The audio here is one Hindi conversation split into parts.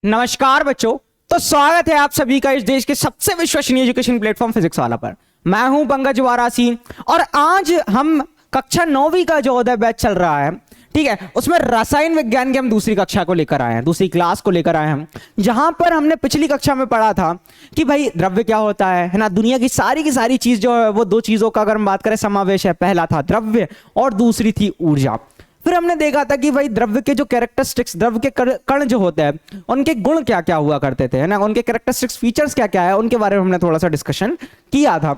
नमस्कार बच्चों। तो स्वागत है आप सभी का इस देश के सबसे विश्वसनीय एजुकेशन प्लेटफॉर्म फिजिक्स वाला पर। मैं हूं पंकज वारासी और आज हम कक्षा 9वीं का जो बैच चल रहा है, ठीक है, उसमें रसायन विज्ञान की हम दूसरी कक्षा को लेकर आए हैं, दूसरी क्लास को लेकर आए हैं, जहां पर हमने पिछली कक्षा में पढ़ा था कि भाई द्रव्य क्या होता है ना। दुनिया की सारी चीज जो है वो दो चीजों का अगर हम बात करें समावेश है। पहला था द्रव्य और दूसरी थी ऊर्जा। फिर हमने देखा था कि भाई द्रव्य के जो कैरेक्टरिस्टिक्स, द्रव्य के कण जो होते हैं उनके गुण क्या क्या हुआ करते थे, है ना, उनके कैरेक्टरिस्टिक्स फीचर्स क्या क्या है, उनके बारे में हमने थोड़ा सा डिस्कशन किया था।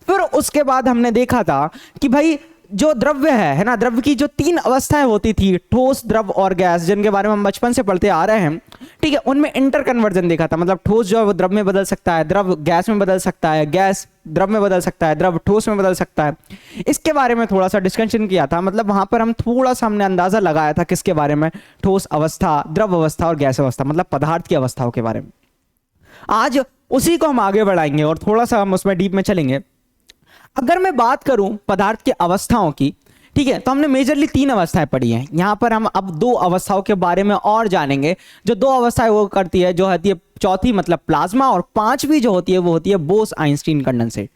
फिर उसके बाद हमने देखा था कि भाई जो द्रव्य है ना, द्रव्य की जो तीन अवस्थाएं होती थी, ठोस, द्रव और गैस, जिनके बारे में हम बचपन से पढ़ते आ रहे हैं, ठीक है, उनमें इंटर कन्वर्जन देखा था। मतलब ठोस जो है वो द्रव में बदल सकता है, द्रव गैस में बदल सकता है, गैस द्रव में बदल सकता है, द्रव ठोस में बदल सकता है। इसके बारे में थोड़ा सा डिस्कशन किया था। मतलब वहां पर हम थोड़ा सा हमने अंदाजा लगाया था किसके बारे में, ठोस अवस्था, द्रव अवस्था और गैस अवस्था, मतलब पदार्थ की अवस्थाओं के बारे में। आज उसी को हम आगे बढ़ाएंगे और थोड़ा सा हम उसमें डीप में चलेंगे। अगर मैं बात करूं पदार्थ की अवस्थाओं की, ठीक है, तो हमने मेजरली तीन अवस्थाएं पढ़ी हैं। यहां पर हम अब दो अवस्थाओं के बारे में और जानेंगे। जो दो अवस्थाएं वो करती है, जो होती है चौथी मतलब प्लाज्मा, और पांचवी जो होती है वो होती है बोस आइंस्टीन कंडेंसेट।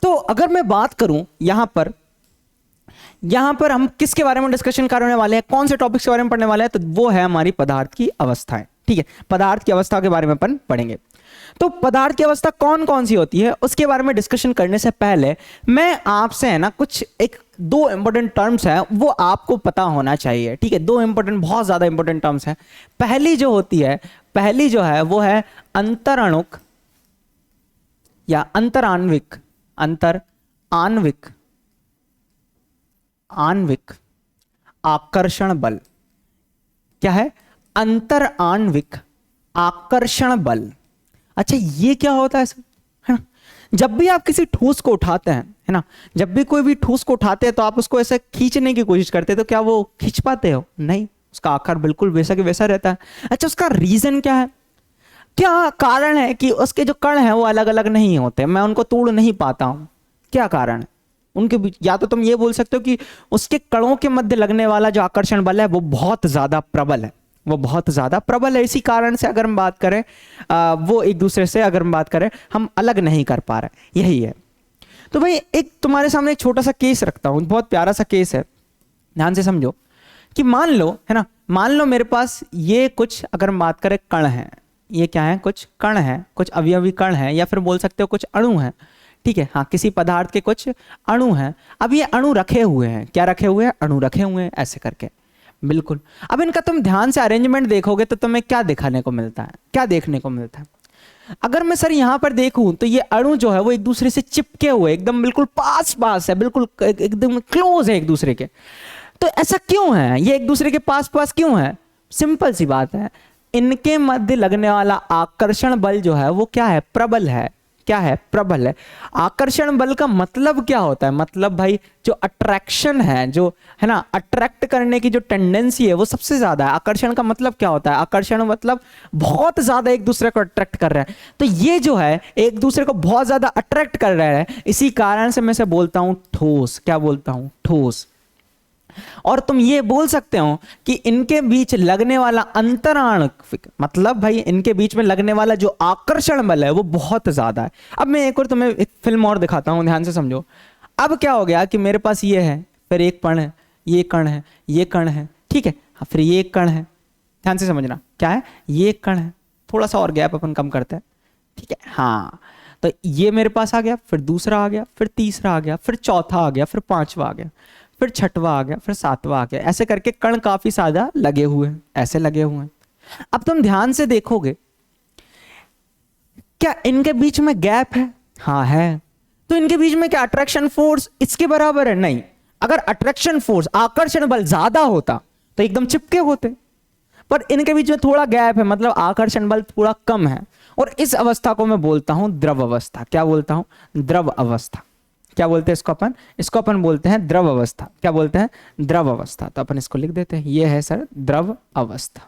तो अगर मैं बात करूं यहां पर हम किसके बारे में डिस्कशन करने वाले हैं, कौन से टॉपिक्स के बारे में पढ़ने वाले हैं, तो वो है हमारी पदार्थ की अवस्थाएं। ठीक है, पदार्थ की अवस्था के बारे में अपन पढ़ेंगे। तो पदार्थ की अवस्था कौन कौन सी होती है उसके बारे में डिस्कशन करने से पहले मैं आपसे है ना कुछ दो इंपॉर्टेंट टर्म्स हैं वो आपको पता होना चाहिए। ठीक है, दो इंपॉर्टेंट, बहुत ज्यादा इंपॉर्टेंट टर्म्स हैं। पहली जो है वो है अंतरणुक या आणविक आकर्षण बल। क्या है? अंतर आणविक आकर्षण बल। अच्छा, ये क्या होता है सर? है ना, जब भी आप किसी ठोस को उठाते हैं, है ना, जब भी कोई भी ठोस को उठाते हैं तो आप उसको ऐसे खींचने की कोशिश करते हैं, तो क्या वो खींच पाते हो? नहीं, उसका आकार बिल्कुल वैसा के वैसा रहता है। अच्छा, उसका रीजन क्या है? क्या कारण है कि उसके जो कण हैं वो अलग अलग नहीं होते, मैं उनको तोड़ नहीं पाता हूं? क्या कारण है उनके बीच? या तो तुम ये बोल सकते हो कि उसके कणों के मध्य लगने वाला जो आकर्षण बल है वो बहुत ज्यादा प्रबल है, इसी कारण से अगर हम बात करें वो एक दूसरे से अगर हम बात करें हम अलग नहीं कर पा रहे, यही है। तो भाई एक तुम्हारे सामने एक छोटा सा केस रखता हूं, बहुत प्यारा सा केस है, ध्यान से समझो। कि मान लो, है ना, मान लो मेरे पास ये कुछ अगर हम बात करें कण है, ये क्या है? कुछ कण है, कुछ अवयवी कण है, या फिर बोल सकते हो कुछ अणु है। ठीक है, हाँ, किसी पदार्थ के कुछ अणु हैं। अब ये अणु रखे हुए हैं, क्या रखे हुए हैं? अणु रखे हुए हैं, ऐसे करके, बिल्कुल। अब इनका तुम ध्यान से अरेंजमेंट देखोगे तो तुम्हें क्या देखने को मिलता है? अगर मैं सर यहां पर देखूं तो ये अणु जो है वो एक दूसरे से चिपके हुए, एकदम बिल्कुल पास है, बिल्कुल एकदम क्लोज है एक दूसरे के। तो ऐसा क्यों है? ये एक दूसरे के पास क्यों है? सिंपल सी बात है, इनके मध्य लगने वाला आकर्षण बल जो है वो क्या है? प्रबल है। क्या है? प्रबल है। आकर्षण बल का मतलब क्या होता है? मतलब भाई जो अट्रैक्शन है, जो है ना, अट्रैक्ट करने की जो टेंडेंसी है वो सबसे ज्यादा है। आकर्षण का मतलब क्या होता है? आकर्षण मतलब बहुत ज्यादा एक दूसरे को अट्रैक्ट कर रहे हैं। तो ये जो है एक दूसरे को बहुत ज्यादा अट्रैक्ट कर रहे हैं, इसी कारण से मैं इसे बोलता हूं ठोस। क्या बोलता हूं? ठोस। और तुम ये बोल सकते हो कि इनके बीच लगने वाला अंतराणविक, मतलब भाई इनके बीच में लगने वाला जो आकर्षण बल है वो बहुत ज्यादा है। अब मैं एक और तुम्हें एक फिल्म और दिखाता हूं, ध्यान से समझो। अब क्या हो गया कि मेरे पास ये है, फिर एक कण है, ये कण है, ये कण है, ठीक है, फिर ये एक कण है। ध्यान से समझना, क्या है? ये एक कण है, थोड़ा सा और गैप अपन कम करते हैं, ठीक है, हाँ। तो ये मेरे पास आ गया, फिर दूसरा आ गया, फिर तीसरा आ गया, फिर चौथा आ गया, फिर पांचवा आ गया, फिर छठवा आ गया, फिर सातवां आ गया। ऐसे करके कण काफी ज्यादा लगे हुए हैं, ऐसे लगे हुए हैं। अब तुम ध्यान से देखोगे, क्या इनके बीच में गैप है? हाँ है। तो इनके बीच में क्या अट्रैक्शन फोर्स इसके बराबर है? नहीं। अगर अट्रैक्शन फोर्स, आकर्षण बल ज्यादा होता तो एकदम चिपके होते, पर इनके बीच में थोड़ा गैप है, मतलब आकर्षण बल थोड़ा कम है। और इस अवस्था को मैं बोलता हूं द्रव अवस्था। क्या बोलता हूं? द्रव अवस्था। क्या बोलते हैं इसको अपन बोलते हैं द्रव अवस्था। क्या बोलते हैं? द्रव अवस्था। तो अपन इसको लिख देते हैं, ये है सर द्रव अवस्था।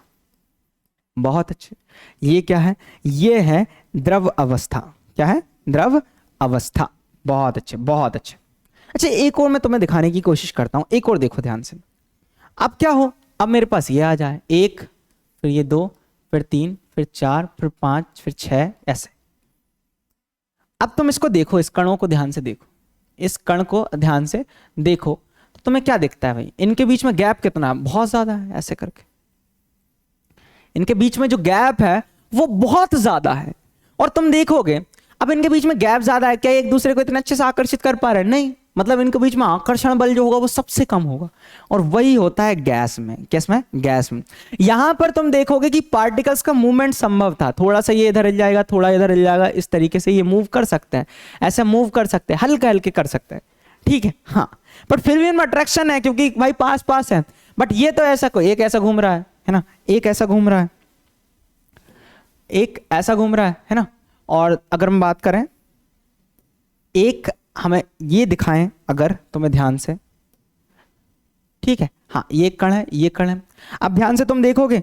बहुत अच्छे। ये क्या है? ये है द्रव अवस्था। क्या है? द्रव अवस्था। बहुत अच्छे, बहुत अच्छे। अच्छा, एक और मैं तुम्हें दिखाने की कोशिश करता हूं, एक और देखो ध्यान से। अब क्या हो, अब मेरे पास ये आ जाए, एक, फिर ये दो, फिर तीन, फिर 4, फिर 5, फिर 6, ऐसे। अब तुम इसको देखो, इस कणों को ध्यान से देखो, इस कण को ध्यान से देखो, तो तुम्हें क्या दिखता है भाई? इनके बीच में गैप कितना है? बहुत ज्यादा है। ऐसे करके इनके बीच में जो गैप है वो बहुत ज्यादा है। और तुम देखोगे अब इनके बीच में गैप ज्यादा है, क्या एक दूसरे को इतने अच्छे से आकर्षित कर पा रहे हैं? नहीं, मतलब इनके बीच में आकर्षण बल जो होगा वो सबसे कम होगा। और वही होता है गैस में। किस में? गैस में। यहां पर तुम देखोगे कि पार्टिकल्स का मूवमेंट संभव था, थोड़ा सा ये इधर हिल जाएगा, थोड़ा इधर हिल जाएगा, इस तरीके से ये मूव कर सकते हैं, ऐसे मूव कर सकते हैं, हल्के हल्के कर सकते हैं, ठीक है। हाँ, बट फिर भी इनमें अट्रैक्शन है क्योंकि भाई पास पास है। बट ये तो ऐसा, कोई एक ऐसा घूम रहा है ना, एक ऐसा घूम रहा है, एक ऐसा घूम रहा है ना। और अगर हम बात करें, एक हमें ये दिखाएं अगर तुम्हें ध्यान से, ठीक है, हाँ ये कण है, ये कण है। अब ध्यान से तुम देखोगे,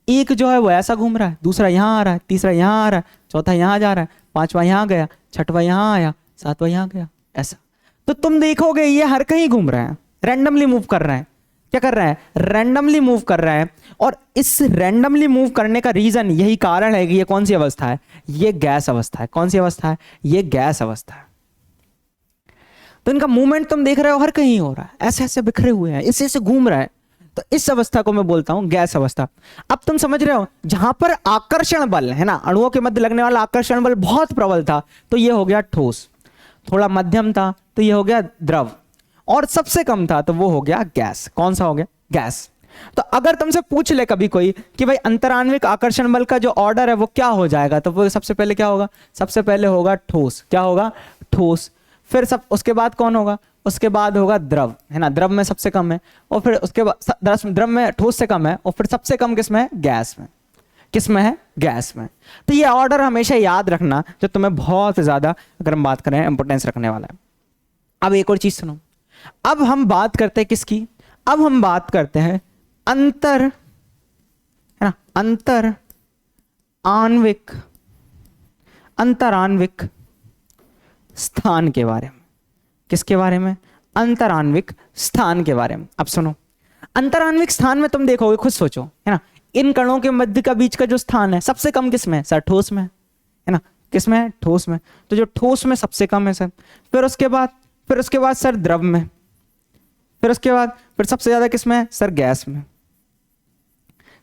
एक जो है वो ऐसा घूम रहा है, दूसरा यहां आ रहा है, तीसरा यहां आ रहा है, चौथा यहां जा रहा है, पांचवा यहां गया, छठवा यहां आया, सातवां यहां गया, ऐसा। तो तुम देखोगे ये हर कहीं घूम रहा है, रैंडमली मूव कर रहा है। क्या कर रहा है? रैंडमली मूव कर रहा है। और इस रैंडमली मूव करने का रीजन, यही कारण है कि ये कौन सी अवस्था है? ये गैस अवस्था है। कौन सी अवस्था है? ये गैस अवस्था है। तो इनका मूवमेंट तुम देख रहे हो हर कहीं हो रहा है, ऐसे ऐसे बिखरे हुए हैं, इसे ऐसे घूम रहा है। तो इस अवस्था को मैं बोलता हूं गैस अवस्था। अब तुम समझ रहे हो, जहां पर आकर्षण बल है ना, अणुओं के मध्य लगने वाला आकर्षण बल बहुत प्रबल था, तो ये हो गया ठोस। थोड़ा मध्यम था तो ये हो गया द्रव, और सबसे कम था तो वो हो गया गैस। कौन सा हो गया? गैस। तो अगर तुमसे पूछ ले कभी कोई कि भाई अंतराण्विक आकर्षण बल का जो ऑर्डर है वो क्या हो जाएगा, तो वो सबसे पहले क्या होगा? सबसे पहले होगा ठोस। क्या होगा? ठोस। फिर सब उसके बाद कौन होगा? उसके बाद होगा द्रव, है ना, द्रव में सबसे कम है। और फिर उसके बाद द्रव में ठोस से कम है, और फिर सबसे कम किस में है? गैस में। किस में है? गैस में। तो ये ऑर्डर हमेशा याद रखना, जो तुम्हें बहुत ज्यादा, अगर हम बात करें, इंपोर्टेंस रखने वाला है। अब एक और चीज सुनो, अब हम बात करते हैं किसकी? अब हम बात करते हैं अंतर, है ना, अंतर आणविक, अंतराण्विक स्थान के बारे में। किसके बारे में? अंतराण्विक स्थान के बारे में। अब सुनो, अंतराण्विक स्थान में तुम देखोगे, खुद सोचो, है ना, इन कणों के मध्य का बीच का जो स्थान है सबसे कम किस में? सर ठोस में, है ना। किस में? ठोस में। तो जो ठोस में सबसे कम है सर। फिर उसके बाद सर द्रव में। फिर उसके बाद फिर सबसे ज्यादा किस में है? सर गैस में।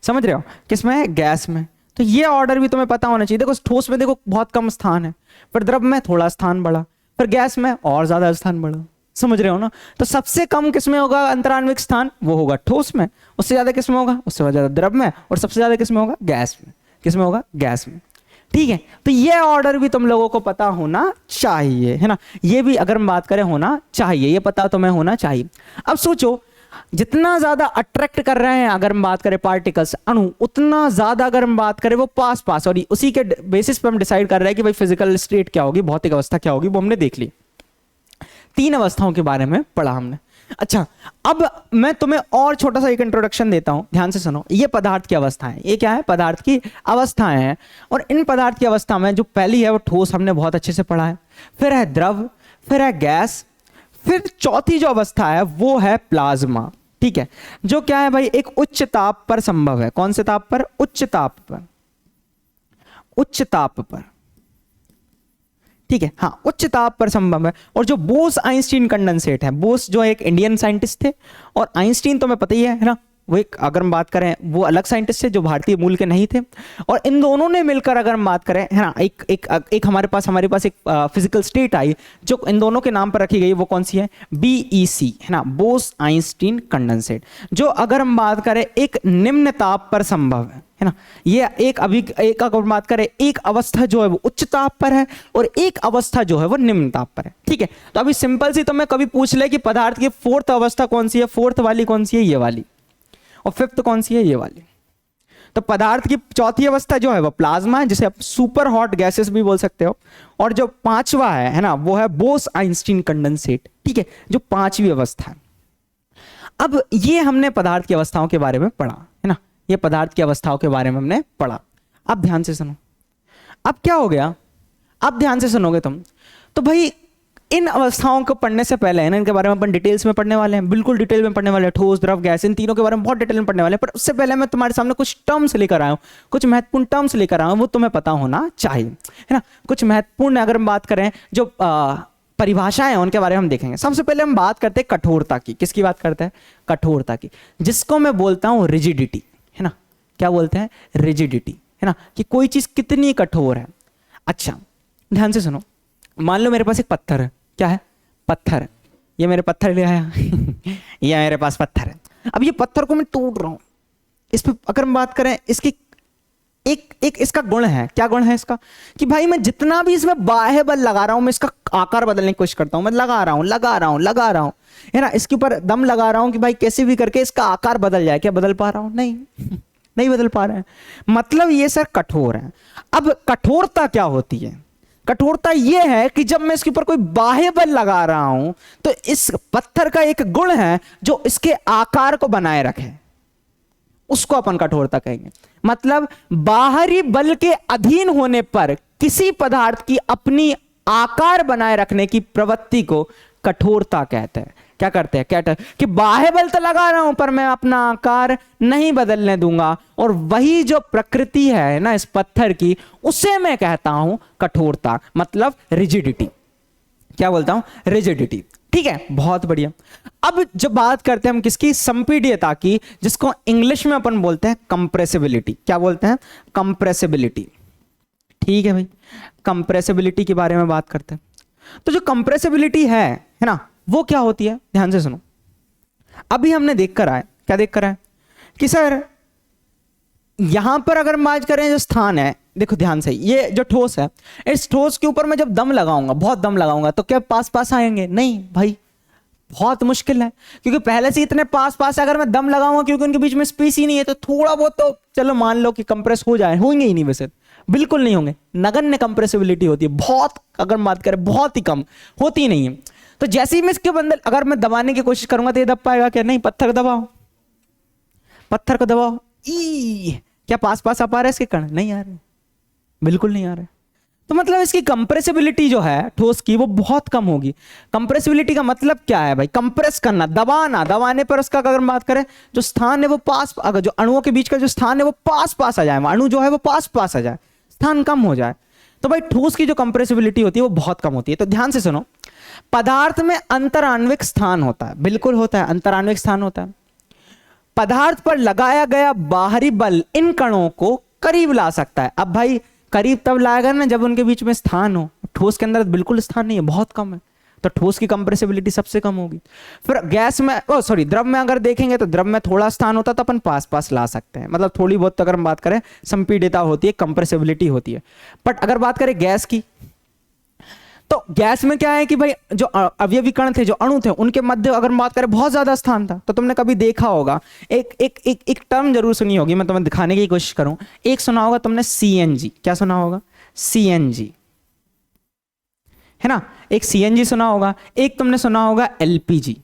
समझ रहे हो? किस में है? गैस में। तो ये ऑर्डर भी तुम्हें पता होना चाहिए। देखो ठोस में देखो बहुत कम स्थान है, फिर द्रव में थोड़ा स्थान बढ़ा, फिर गैस में और ज्यादा स्थान बढ़ा। समझ रहे हो ना? तो सबसे कम किस में होगा अंतराण्विक स्थान? वो होगा ठोस में। उससे ज्यादा किस में होगा? उससे ज्यादा द्रव में। और सबसे ज्यादा किस में होगा? गैस में। किस में होगा? गैस में। ठीक है, तो ये ऑर्डर भी तुम लोगों को पता होना चाहिए, है ना। ये भी अगर हम बात करें होना चाहिए, ये पता तुम्हें होना चाहिए। अब सोचो, जितना ज्यादा अट्रैक्ट कर रहे हैं अगर हम बात करें पार्टिकल्स, अणु, उतना ज्यादा अगर हम बात करें वो पास पास, और उसी के बेसिस पे हम डिसाइड कर रहे हैं कि भाई फिजिकल स्टेट क्या होगी, भौतिक अवस्था क्या होगी, वो हमने देख ली। 3 अवस्थाओं के बारे में पढ़ा हमने। अच्छा, अब मैं तुम्हें और छोटा सा एक इंट्रोडक्शन देता हूं, ध्यान से सुनो। ये पदार्थ की अवस्था है। ये क्या है? पदार्थ की अवस्थाएं हैं। और इन पदार्थ की अवस्था में जो पहली है वो ठोस, हमने बहुत अच्छे से पढ़ा है। फिर है द्रव, फिर है गैस, फिर चौथी जो अवस्था है वो है प्लाज्मा। ठीक है, जो क्या है भाई? एक उच्च ताप पर संभव है। कौन से ताप पर? उच्च ताप पर। उच्च ताप पर, ठीक है, हाँ, उच्च ताप पर संभव है। और जो बोस आइंस्टीन कंडेंसेट है, बोस जो एक इंडियन साइंटिस्ट थे, और आइंस्टीन तो मैं पता ही है ना, वो एक, अगर हम बात करें, वो अलग साइंटिस्ट थे जो भारतीय मूल के नहीं थे। और इन दोनों ने मिलकर अगर हम बात करें, है ना, एक हमारे पास एक फिजिकल स्टेट आई जो इन दोनों के नाम पर रखी गई। वो कौन सी है? BEC, है ना, बोस आइंस्टीन कंडेंसेट। जो अगर हम बात करें एक निम्न ताप पर संभव है ना। ये एक अगर बात करें, एक अवस्था जो है वो उच्च ताप पर है, और एक अवस्था जो है वो निम्न ताप पर है। ठीक है, तो अभी सिंपल सी तुम्हें कभी पूछ ले कि पदार्थ की 4th अवस्था कौन सी है, 4th वाली कौन सी है? ये वाली। और 5th कौन सी है? ये वाली। तो पदार्थ की 4थी अवस्था जो है वो प्लाज्मा है, जिसे आप सुपर हॉट गैसेस भी बोल सकते हो। और जो 5वां है ना, वो है बोस आइंस्टीन कंडेंसेट। ठीक है, जो 5वीं अवस्था है। अब ये हमने पदार्थ की अवस्थाओं के बारे में पढ़ा, है ना, ये पदार्थ की अवस्थाओं के बारे में हमने पढ़ा। अब ध्यान से सुनो, अब क्या हो गया? अब ध्यान से सुनोगे तुम तो भाई, इन अवस्थाओं को पढ़ने से पहले है ना, इनके बारे में अपन डिटेल्स में पढ़ने वाले हैं, बिल्कुल डिटेल में पढ़ने वाले हैं, ठोस, द्रव, गैस, इन तीनों के बारे में बहुत डिटेल में पढ़ने वाले हैं। पर उससे पहले मैं तुम्हारे सामने कुछ टर्म्स लेकर आया हूँ, कुछ महत्वपूर्ण टर्म्स लेकर आया हूँ, वो तुम्हें पता होना चाहिए, है ना। कुछ महत्वपूर्ण अगर हम बात करें जो परिभाषाएं हैं उनके बारे में हम देखेंगे। सबसे पहले हम बात करते हैं कठोरता की। किसकी बात करते हैं? कठोरता की, जिसको मैं बोलता हूँ रिजिडिटी, है ना। क्या बोलते हैं? रिजिडिटी, है ना, कि कोई चीज कितनी कठोर है। अच्छा ध्यान से सुनो, मान लो मेरे पास एक पत्थर है। क्या है? पत्थर। ये मेरे पत्थर ले आया ये मेरे पास पत्थर है। अब ये पत्थर को मैं तोड़ रहा हूं, इस पे अगर हम बात करें, इसकी एक इसका गुण है। क्या गुण है इसका? कि भाई मैं जितना भी इसमें बाह्य बल लगा रहा हूं, मैं इसका आकार बदलने की कोशिश करता हूं, मैं लगा रहा हूं, है ना, इसके ऊपर दम लगा रहा हूं कि भाई कैसे भी करके इसका आकार बदल जाए। क्या बदल पा रहा हूं? नहीं नहीं बदल पा रहे हैं। मतलब ये सर कठोर है। अब कठोरता क्या होती है? कठोरता यह है कि जब मैं इसके ऊपर कोई बाह्य बल लगा रहा हूं तो इस पत्थर का एक गुण है जो इसके आकार को बनाए रखे, उसको अपन कठोरता कहेंगे। मतलब बाहरी बल के अधीन होने पर किसी पदार्थ की अपनी आकार बनाए रखने की प्रवृत्ति को कठोरता कहते हैं। क्या करते हैं? कहते हैं कि बाह्य बल तो लगा रहा हूं पर मैं अपना आकार नहीं बदलने दूंगा, और वही जो प्रकृति है ना इस पत्थर की, उसे मैं कहता हूं कठोरता, मतलब रिजिडिटी। क्या बोलता हूं? रिजिडिटी। ठीक है, बहुत बढ़िया। अब जब बात करते हैं हम किसकी? संपीड्यता की, जिसको इंग्लिश में अपन बोलते हैं कंप्रेसिबिलिटी। क्या बोलते हैं? कंप्रेसिबिलिटी। ठीक है भाई, कंप्रेसिबिलिटी के बारे में बात करते हैं। तो जो कंप्रेसिबिलिटी है ना, वो क्या होती है? ध्यान से सुनो। अभी हमने देखकर आए, क्या देखकर आए कि सर यहां पर अगर हम बात करें जो स्थान है, देखो ध्यान से, ये जो ठोस है, इस ठोस के ऊपर मैं जब दम लगाऊंगा, बहुत दम लगाऊंगा, तो क्या पास पास आएंगे? नहीं भाई, बहुत मुश्किल है, क्योंकि पहले से इतने पास पास अगर मैं दम लगाऊंगा, क्योंकि उनके बीच में स्पेस ही नहीं है, तो थोड़ा बहुत तो चलो मान लो कि कंप्रेस हो जाए, होंगे ही नहीं, वैसे बिल्कुल नहीं होंगे। नगण्य कंप्रेसिबिलिटी होती है, बहुत, अगर बात करें बहुत ही कम, होती ही नहीं है। तो जैसे ही मैं इसके अंदर अगर मैं दबाने की कोशिश करूंगा तो ये दब पाएगा क्या? नहीं। पत्थर दबाओ, पत्थर को दबाओ, क्या पास पास आ पा रहा है इसके कण? नहीं आ रहे, बिल्कुल नहीं आ रहे। तो मतलब इसकी कंप्रेसिबिलिटी जो है ठोस की, वो बहुत कम होगी। कंप्रेसिबिलिटी का मतलब क्या है भाई? कंप्रेस करना, दबाना, दबाने पर उसका अगर बात करें जो स्थान है वो पास, अगर जो अणुओं के बीच का जो स्थान है वो पास पास आ जाए, अणु जो है वो पास पास आ जाए, स्थान कम हो जाए, तो भाई ठोस की जो कंप्रेसिबिलिटी होती है वो बहुत कम होती है। तो ध्यान से सुनो, पदार्थ में अंतराण्विक स्थान होता है, बिल्कुल होता है, अंतराण्विक स्थान होता है। पदार्थ पर लगाया गया बाहरी बल इन कणों को करीब ला सकता है। अब भाई करीब तब लाएगा ना जब उनके बीच में स्थान हो। ठोस के अंदर बिल्कुल स्थान नहीं है, बहुत कम है, तो ठोस की कंप्रेसिबिलिटी सबसे कम होगी। फिर गैस में, द्रव में अगर देखेंगे तो द्रव में थोड़ा स्थान होता तो अपन पास पास ला सकते हैं, मतलब थोड़ी बहुत, तो अगर हम बात करें संपीडिता होती है, कंप्रेसिबिलिटी होती है। बट अगर बात करें गैस की, तो गैस में क्या है कि भाई जो अवयवी कण थे, जो अणु थे, उनके मध्य अगर बात करें बहुत ज्यादा स्थान था। तो तुमने कभी देखा होगा, एक टर्म जरूर सुनी होगी, मैं तुम्हें दिखाने की कोशिश करूं। एक सुना होगा तुमने सीएनजी। क्या सुना होगा? सीएनजी, है ना, एक सीएनजी सुना होगा। एक तुमने सुना होगा एलपीजी,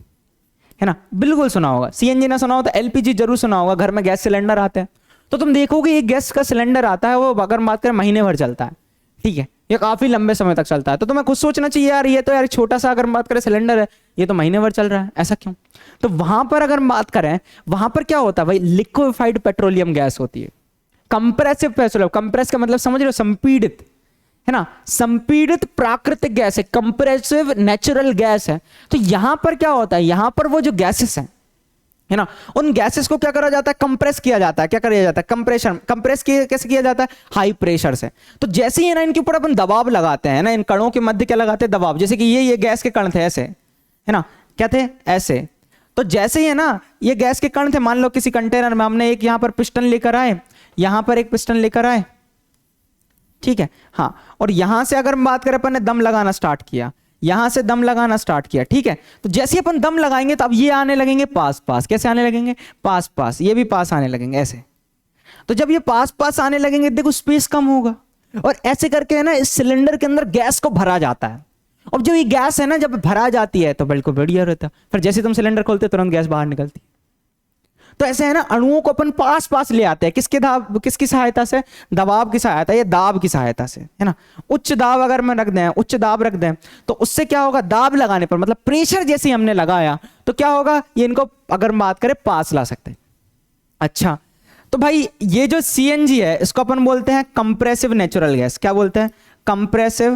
है ना, बिल्कुल सुना होगा। सीएनजी ना सुना हो तो एलपीजी जरूर सुना होगा। घर में गैस सिलेंडर आते हैं तो तुम देखोगे ये गैस का सिलेंडर आता है, वो अगर बात करें महीने भर चलता है, ठीक है, ये काफी लंबे समय तक चलता है। तो तुम्हें खुद सोचना चाहिए यार, ये तो यार छोटा सा अगर बात करें सिलेंडर है, ये तो महीने भर चल रहा है, ऐसा क्यों? तो वहां पर अगर बात करें, वहां पर क्या होता है भाई? लिक्विफाइड पेट्रोलियम गैस होती है। कंप्रेसिव पेट्रोलियम, कंप्रेस का मतलब समझ रहे हो? संपीड़ित, है ना, संपीड़ित प्राकृतिक गैस है, कंप्रेसिव नेचुरल गैस है। तो यहां पर क्या होता है? यहां पर वो जो गैसेस हैं, है ना, उन गैसेस को क्या करा जाता है? कंप्रेस किया जाता है। क्या किया जाता है? कंप्रेशन। कंप्रेस कैसे किया जाता है? हाई प्रेशर से। तो जैसे ही ना इनके ऊपर अपन दबाव लगाते हैं ना, इन कणों के मध्य क्या लगाते हैं? दबाव। जैसे कि ये गैस के कण थे ऐसे, है ना, क्या थे? ऐसे। तो जैसे ही है ना ये गैस के कण थे, मान लो किसी कंटेनर में हमने एक यहां पर पिस्टन लेकर आए, यहां पर एक पिस्टन लेकर आए, ठीक है, हाँ, और यहां से अगर हम बात करें, अपन ने दम लगाना स्टार्ट किया, यहां से दम लगाना स्टार्ट किया, ठीक है। तो जैसे ही अपन दम लगाएंगे तो अब ये आने लगेंगे पास पास। कैसे आने लगेंगे? पास पास। ये भी पास आने लगेंगे ऐसे। तो जब ये पास पास आने लगेंगे, देखो स्पेस कम होगा, और ऐसे करके है ना इस सिलेंडर के अंदर गैस को भरा जाता है। और जो ये गैस है ना जब भरा जाती है तो बिल्कुल बढ़िया रहता है, फिर जैसे तुम सिलेंडर खोलते तुरंत गैस बाहर निकलती है। तो ऐसे है ना, अणुओं को अपन पास पास ले आते हैं, किसकी सहायता से, दबाव की सहायता या दाब की सहायता से, है ना। उच्च दाब अगर मैं रख दें, उच्च दाब रख दें, तो उससे क्या होगा, दाब लगाने पर मतलब प्रेशर जैसे ही हमने लगाया तो क्या होगा, ये इनको अगर बात करें पास ला सकते हैं। अच्छा, तो भाई ये जो सीएनजी है इसको अपन बोलते हैं कंप्रेसिव नेचुरल गैस। क्या बोलते हैं, कंप्रेसिव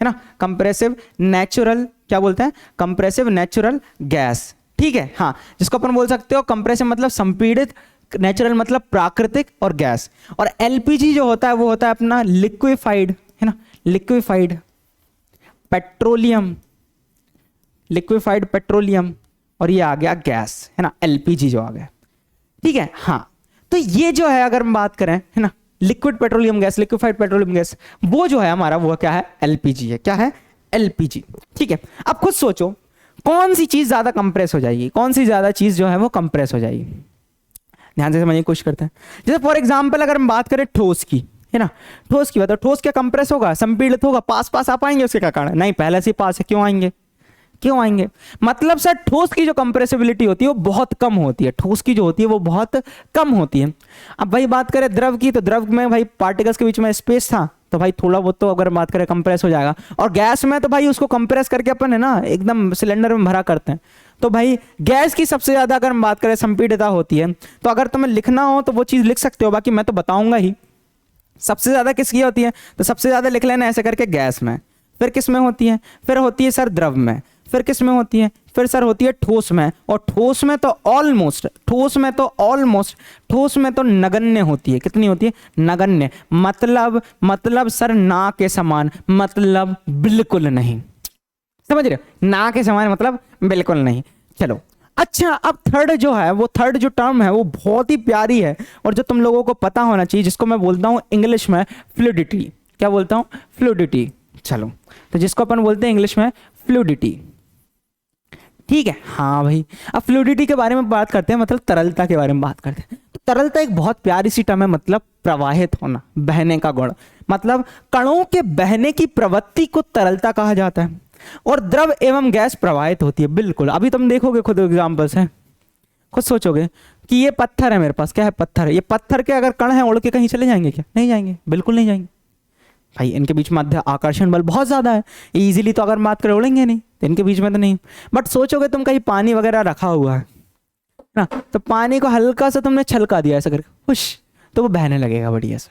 है ना, कंप्रेसिव नेचुरल, क्या बोलते हैं, कंप्रेसिव नेचुरल गैस। ठीक है, हाँ, जिसको अपन बोल सकते हो कंप्रेसिव मतलब संपीड़ित, नेचुरल मतलब प्राकृतिक, और गैस। और एलपीजी जो होता है वो होता है अपना लिक्विफाइड, है ना, लिक्विफाइड पेट्रोलियम, लिक्विफाइड पेट्रोलियम, और ये आ गया गैस, है ना, एलपीजी जो आ गया। ठीक है, हाँ, तो ये जो है अगर हम बात करें, है ना, liquid petroleum gas, liquefied petroleum gas, वो जो है हमारा वो क्या है, एलपीजी है। क्या है, एलपीजी। ठीक है, अब खुद सोचो कौन सी चीज ज्यादा कंप्रेस हो जाएगी, कौन सी ज्यादा चीज जो है वो कंप्रेस हो जाएगी। ध्यान से समझने की कोशिश करते हैं। जैसे फॉर एग्जांपल अगर हम बात करें ठोस की, है ना, ठोस की बात, तो ठोस क्या कंप्रेस होगा, संपीड़ित होगा, पास पास आ पाएंगे उसके क्या कारण, नहीं, पहले से पास है, क्यों आएंगे, मतलब सर ठोस की जो कंप्रेसिबिलिटी होती है वो बहुत कम होती है, ठोस की जो होती है वो बहुत कम होती है। अब भाई बात करें द्रव की, तो द्रव में भाई पार्टिकल्स के बीच में स्पेस था, तो भाई थोड़ा बहुत तो अगर बात करें कंप्रेस हो जाएगा। और गैस में तो भाई उसको कंप्रेस करके अपन है ना एकदम सिलेंडर में भरा करते हैं। तो भाई गैस की सबसे ज्यादा अगर हम बात करें संपीड़ितता होती है, तो अगर तुम्हें लिखना हो तो वो चीज लिख सकते हो, बाकी मैं तो बताऊंगा ही। सबसे ज्यादा किसकी होती है, तो सबसे ज्यादा लिख लेना ऐसे करके गैस में, फिर किस में होती है, फिर होती है सर द्रव में, फिर किस में होती है, फिर सर होती है ठोस में, और ठोस में तो ऑलमोस्ट, ठोस में तो नगण्य होती है। कितनी होती है, नगण्य, मतलब सर ना के समान, मतलब बिल्कुल नहीं, समझ रहे हो, ना के समान मतलब बिल्कुल नहीं। चलो अच्छा, अब थर्ड जो है वो, थर्ड जो टर्म है वो बहुत ही प्यारी है और जो तुम लोगों को पता होना चाहिए, जिसको मैं बोलता हूं इंग्लिश में फ्लूइडिटी। क्या बोलता हूं, फ्लूइडिटी। चलो, तो जिसको अपन बोलते हैं इंग्लिश में फ्लूइडिटी। ठीक है, हाँ भाई, अब फ्लूइडिटी के बारे में बात करते हैं, मतलब तरलता के बारे में बात करते हैं। तो तरलता एक बहुत प्यारी सी टर्म है, मतलब प्रवाहित होना, बहने का गुण, मतलब कणों के बहने की प्रवृत्ति को तरलता कहा जाता है। और द्रव एवं गैस प्रवाहित होती है, बिल्कुल। अभी तुम देखोगे खुद एग्जाम्पल्स हैं, खुद सोचोगे कि ये पत्थर है मेरे पास, क्या है, पत्थर है, ये पत्थर के अगर कण है उड़ के कहीं चले जाएंगे क्या, नहीं जाएंगे, बिल्कुल नहीं जाएंगे भाई। इनके बीच मध्य आकर्षण बल बहुत ज्यादा है, इजीली तो अगर बात करें उड़ेंगे नहीं, तो इनके बीच में तो नहीं। बट सोचोगे तुम कहीं पानी वगैरह रखा हुआ है ना, तो पानी को हल्का सा तुमने छलका दिया ऐसा करके, खुश, तो वो बहने लगेगा बढ़िया से।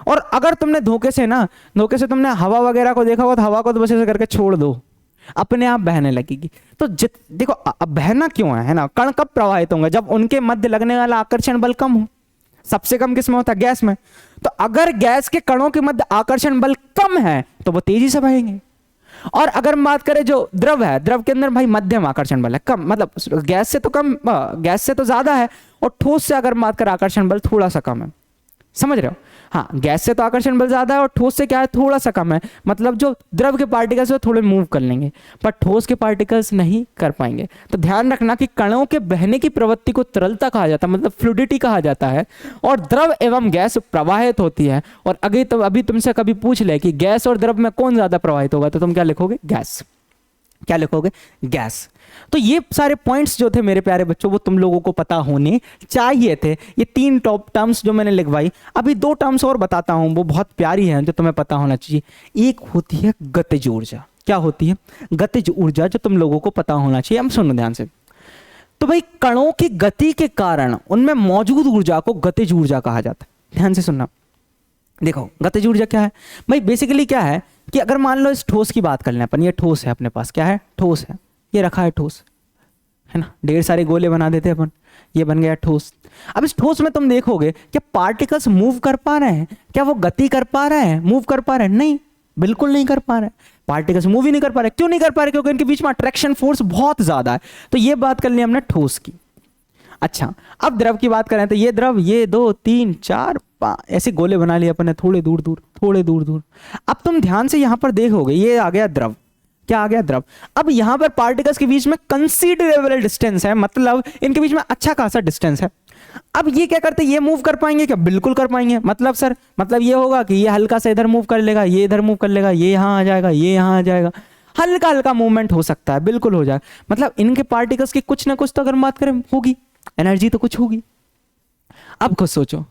और अगर तुमने धोखे से तुमने हवा वगैरह को देखा होगा, तो हवा को तो बस ऐसे करके छोड़ दो, अपने आप बहने लगेगी। तो देखो अब बहना क्यों है ना, कण कब प्रवाहित होंगे, जब उनके मध्य लगने वाला आकर्षण बल कम हो। सबसे कम किस में होता है, गैस में। तो अगर गैस के कणों के मध्य आकर्षण बल कम है तो वो तेजी से बहेंगे। और अगर हम बात करें जो द्रव है, द्रव के अंदर भाई मध्यम आकर्षण बल है, कम, मतलब गैस से तो कम, गैस से तो ज्यादा है, और ठोस से अगर बात करें आकर्षण बल थोड़ा सा कम है, समझ रहे हो। हाँ, गैस से तो आकर्षण बल ज्यादा है और ठोस से क्या है, थोड़ा सा कम है, मतलब जो द्रव के पार्टिकल्स है थोड़े मूव कर लेंगे, पर ठोस के पार्टिकल्स नहीं कर पाएंगे। तो ध्यान रखना कि कणों के बहने की प्रवृत्ति को तरलता कहा जाता है, मतलब फ्लूइडिटी कहा जाता है। और द्रव एवं गैस प्रवाहित होती है। और अभी तुमसे कभी पूछ ले कि गैस और द्रव में कौन ज्यादा प्रवाहित होगा, तो तुम क्या लिखोगे, गैस। क्या लिखोगे, गैस। तो ये सारे पॉइंट्स जो थे मेरे प्यारे बच्चों, वो तुम लोगों को पता होने चाहिए थे। ये 3 टॉप टर्म्स जो मैंने लिखवाई, अभी 2 टर्म्स और बताता हूं, वो बहुत प्यारी हैं, जो तुम्हें पता होना चाहिए। एक होती है गतिज ऊर्जा। क्या होती है, गतिज ऊर्जा, जो तुम लोगों को पता होना चाहिए। हम सुनो ध्यान से। तो भाई कणों की गति के कारण उनमें मौजूद ऊर्जा को गतिज ऊर्जा कहा जाता है। ध्यान से सुनना। देखो गतिज ऊर्जा क्या है भाई, बेसिकली क्या है कि अगर मान लो इस ठोस की बात कर लें अपन, ये ठोस है अपने पास, क्या है, ठोस है, ये रखा है ठोस, है ना, ढेर सारे गोले बना देते हैं अपन, ये बन गया ठोस। अब इस ठोस में तुम देखोगे क्या पार्टिकल्स मूव कर पा रहे हैं, क्या वो गति कर पा रहे हैं, मूव कर पा रहे हैं, नहीं, बिल्कुल नहीं कर पा रहे। पार्टिकल्स मूव ही नहीं कर पा रहे। क्यों नहीं कर पा रहे, क्योंकि इनके बीच में अट्रैक्शन फोर्स बहुत ज्यादा है। तो ये बात कर ली हमने ठोस की। अच्छा, अब द्रव की बात करें तो ये द्रव, ये 2 3 4 5 ऐसे गोले बना लिए अपन ने, थोड़े दूर दूर। अब तुम ध्यान से यहां पर देखोगे, ये आ गया द्रव। क्या आ गया, द्रव। अब यहां पर पार्टिकल्स के बीच में कंसीडरेबल डिस्टेंस है, मतलब इनके बीच में अच्छा खासा डिस्टेंस है। अब ये क्या करते हैं, ये मूव कर पाएंगे क्या, बिल्कुल कर पाएंगे। मतलब सर, मतलब ये होगा कि ये हल्का सा इधर मूव कर लेगा, ये इधर मूव कर लेगा, ये यहां आ जाएगा, ये यहां आ जाएगा। हल्का हल्का मूवमेंट हो सकता है, बिल्कुल हो जाए, मतलब इनके पार्टिकल्स की कुछ ना कुछ तो अगर हम बात करें होगी, एनर्जी तो कुछ होगी। अब खुद सोचो,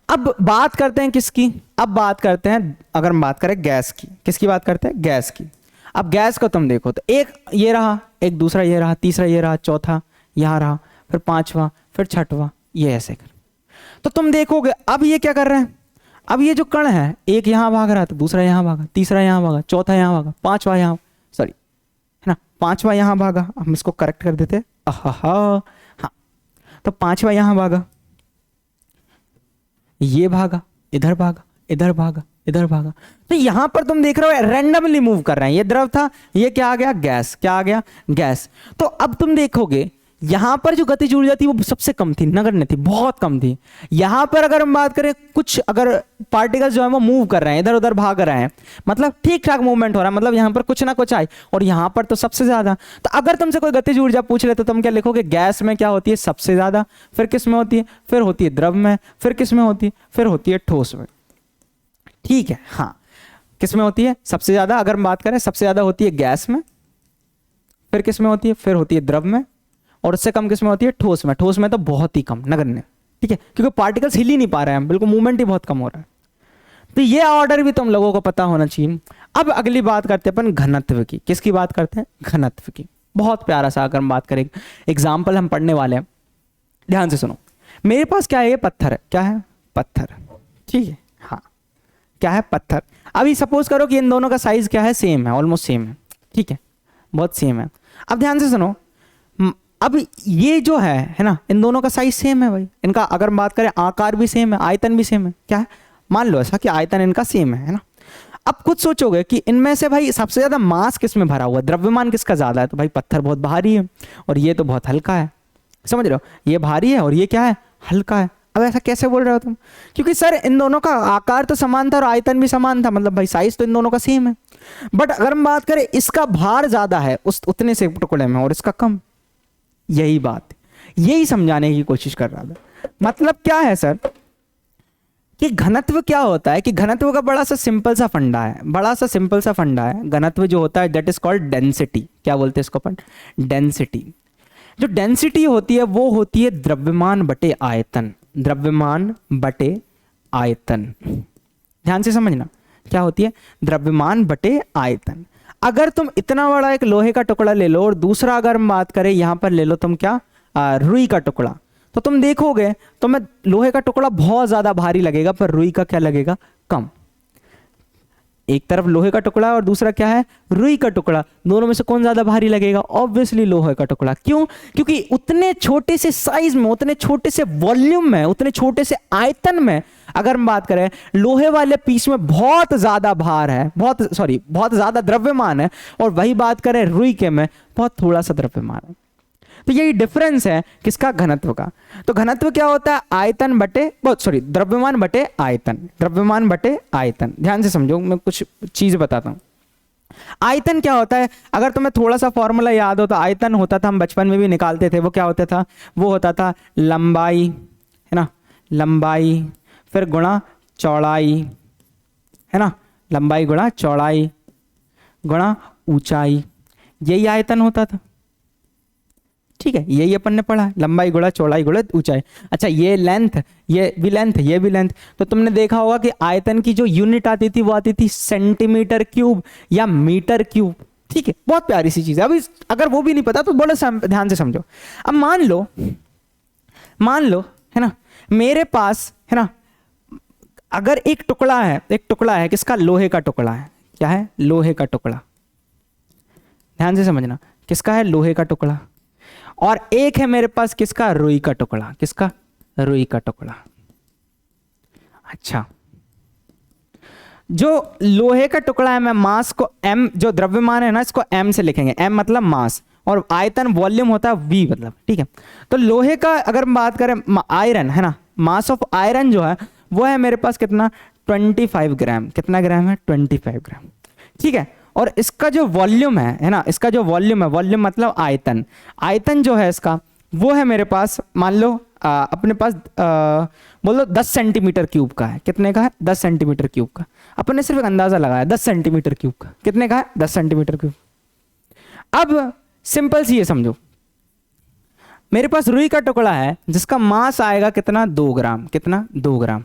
अब बात करते हैं किसकी, अब बात करते हैं, अगर हम बात करें गैस की, किसकी बात करते हैं, गैस की। अब गैस को तुम देखो तो एक ये रहा, एक दूसरा ये रहा, तीसरा ये रहा, चौथा यहाँ रहा, फिर पांचवा, फिर छठवा, ये ऐसे कर। तो तुम देखोगे अब ये क्या कर रहे हैं, अब ये जो कण है, एक यहाँ भाग रहा था, दूसरा यहाँ भागा, तीसरा यहाँ भागा, चौथा यहाँ भागा, पांचवा यहाँ, सॉरी है ना, पांचवा यहाँ भागा, हम इसको करेक्ट कर देते, हाँ, तो पांचवा यहाँ भागा, ये भागा, इधर भागा, इधर भागा, इधर भागा। तो यहां पर तुम देख रहे हो रैंडमली मूव कर रहे हैं, ये द्रव था, ये क्या आ गया, गैस, क्या आ गया, गैस। तो अब तुम देखोगे यहां पर जो गतिज ऊर्जा थी वो सबसे कम थी, नगण्य थी, बहुत कम थी। यहां पर अगर हम बात करें, कुछ अगर पार्टिकल्स जो है वो मूव कर रहे हैं, इधर उधर भाग रहे हैं, मतलब ठीक ठाक मूवमेंट हो रहा है, मतलब यहां पर कुछ ना कुछ आए, और यहां पर तो सबसे ज्यादा। तो अगर तुमसे कोई गतिज ऊर्जा पूछ ले तो तुम क्या लिखोगे, गैस में क्या होती है सबसे ज्यादा, फिर किस में होती है, फिर होती है द्रव में, फिर किस में होती है, फिर होती है ठोस में। ठीक है, हाँ, किस में होती है सबसे ज्यादा, अगर हम बात करें सबसे ज्यादा होती है गैस में, फिर किस में होती है, फिर होती है द्रव में, और उससे कम किस में होती है, ठोस में। ठोस में तो बहुत ही कम, नगण्य। ठीक है, क्योंकि पार्टिकल्स हिल ही नहीं पा रहे हैं, बिल्कुल मूवमेंट ही बहुत कम हो रहा है। तो ये ऑर्डर भी तुम लोगों को पता होना चाहिए। अब अगली बात करते हैं अपन घनत्व की, किसकी बात करते हैं, घनत्व की। बहुत प्यारा सा अगर हम बात करें, एग्जाम्पल हम पढ़ने वाले हैं, ध्यान से सुनो। मेरे पास क्या है, ये पत्थर है, क्या है, पत्थर, ठीक है, हाँ, क्या है, पत्थर। अभी सपोज करो कि इन दोनों का साइज क्या है, सेम है, ऑलमोस्ट सेम है, ठीक है, बहुत सेम है। अब ध्यान से सुनो, अब ये जो है ना, इन दोनों का साइज सेम है भाई, इनका अगर हम बात करें आकार भी सेम है, आयतन भी सेम है, क्या है, मान लो ऐसा कि आयतन इनका सेम है ना। अब खुद सोचोगे कि इनमें से भाई सबसे ज्यादा मास किस में भरा हुआ है, द्रव्यमान किसका ज्यादा है, तो भाई पत्थर बहुत भारी है और ये तो बहुत हल्का है, समझ रहे हो, ये भारी है और ये क्या है, हल्का है। अब ऐसा कैसे बोल रहे हो तुम, क्योंकि सर इन दोनों का आकार तो समान था और आयतन भी समान था, मतलब भाई साइज तो इन दोनों का सेम है, बट अगर हम बात करें इसका भार ज्यादा है उस उतने से टुकड़े में और इसका कम। यही बात, यही समझाने की कोशिश कर रहा था। मतलब क्या है सर कि घनत्व क्या होता है, कि घनत्व का बड़ा सा सिंपल सा फंडा है, बड़ा सा सिंपल सा फंडा है। घनत्व जो होता है दैट इज कॉल्ड डेंसिटी। क्या बोलते हैं इसको अपन, डेंसिटी। जो डेंसिटी होती है वो होती है द्रव्यमान बटे आयतन, द्रव्यमान बटे आयतन। ध्यान से समझना, क्या होती है, द्रव्यमान बटे आयतन। अगर तुम इतना बड़ा एक लोहे का टुकड़ा ले लो और दूसरा अगर हम बात करें यहां पर ले लो तुम क्या, रुई का टुकड़ा, तो तुम देखोगे तो मैं लोहे का टुकड़ा बहुत ज्यादा भारी लगेगा पर रुई का क्या लगेगा, कम। एक तरफ लोहे का टुकड़ा और दूसरा क्या है, रुई का टुकड़ा, दोनों में से कौन ज्यादा भारी लगेगा, ऑब्वियसली लोहे का टुकड़ा। क्यों, क्योंकि उतने छोटे से साइज में, उतने छोटे से वॉल्यूम में, उतने छोटे से आयतन में अगर हम बात करें, लोहे वाले पीस में बहुत ज्यादा भार है, बहुत ज्यादा द्रव्यमान है, और वही बात करें रुई के में बहुत थोड़ा सा द्रव्यमान है। तो यही डिफरेंस है किसका, घनत्व का। तो घनत्व क्या होता है, आयतन बटे द्रव्यमान बटे आयतन, द्रव्यमान बटे आयतन। ध्यान से समझो, मैं कुछ चीज बताता हूं। आयतन क्या होता है, अगर तुम्हें थोड़ा सा फॉर्मूला याद हो तो आयतन होता था, हम बचपन में भी निकालते थे, वो क्या होता था, वो होता था लंबाई, है ना, लंबाई फिर गुणा चौड़ाई, है ना, लंबाई गुणा चौड़ाई गुणा ऊंचाई, यही आयतन होता था। ठीक है, यही अपन ने पढ़ा, लंबाई गुणा चौड़ाई गुणा ऊंचाई। अच्छा, ये लेंथ, ये भी लेंथ, ये भी लेंथ। तो तुमने देखा होगा कि आयतन की जो यूनिट आती थी वो आती थी सेंटीमीटर क्यूब या मीटर क्यूब। ठीक है, बहुत प्यारी सी चीज है। अभी अगर वो भी नहीं पता तो बड़े ध्यान से समझो। अब मान लो है ना, मेरे पास है ना, अगर एक टुकड़ा है किसका, लोहे का टुकड़ा है। क्या है, लोहे का टुकड़ा। ध्यान से समझना, किसका है, लोहे का टुकड़ा। और एक है मेरे पास किसका, रुई का टुकड़ा। किसका, रुई का टुकड़ा। अच्छा, जो लोहे का टुकड़ा है, मैं मास को m, जो द्रव्यमान है ना, इसको m से लिखेंगे। m मतलब मास, और आयतन वॉल्यूम होता है v मतलब। ठीक है, तो लोहे का अगर हम बात करें, आयरन है ना, मास ऑफ आयरन जो है वो है मेरे पास कितना, 25 ग्राम। कितना ग्राम है, 25 ग्राम। ठीक है, और इसका जो वॉल्यूम है ना, इसका जो वॉल्यूम है, वॉल्यूम मतलब आयतन, आयतन जो है इसका वो है मेरे पास, मान लो अपने पास बोलो 10 सेंटीमीटर क्यूब का है। कितने का है, 10 सेंटीमीटर क्यूब का। अपन ने सिर्फ एक अंदाजा लगाया, 10 सेंटीमीटर क्यूब का। कितने का है, 10 सेंटीमीटर क्यूब। अब सिंपल सी ये समझो, मेरे पास रुई का टुकड़ा है जिसका मास आएगा कितना, 2 ग्राम, कितना 2 ग्राम,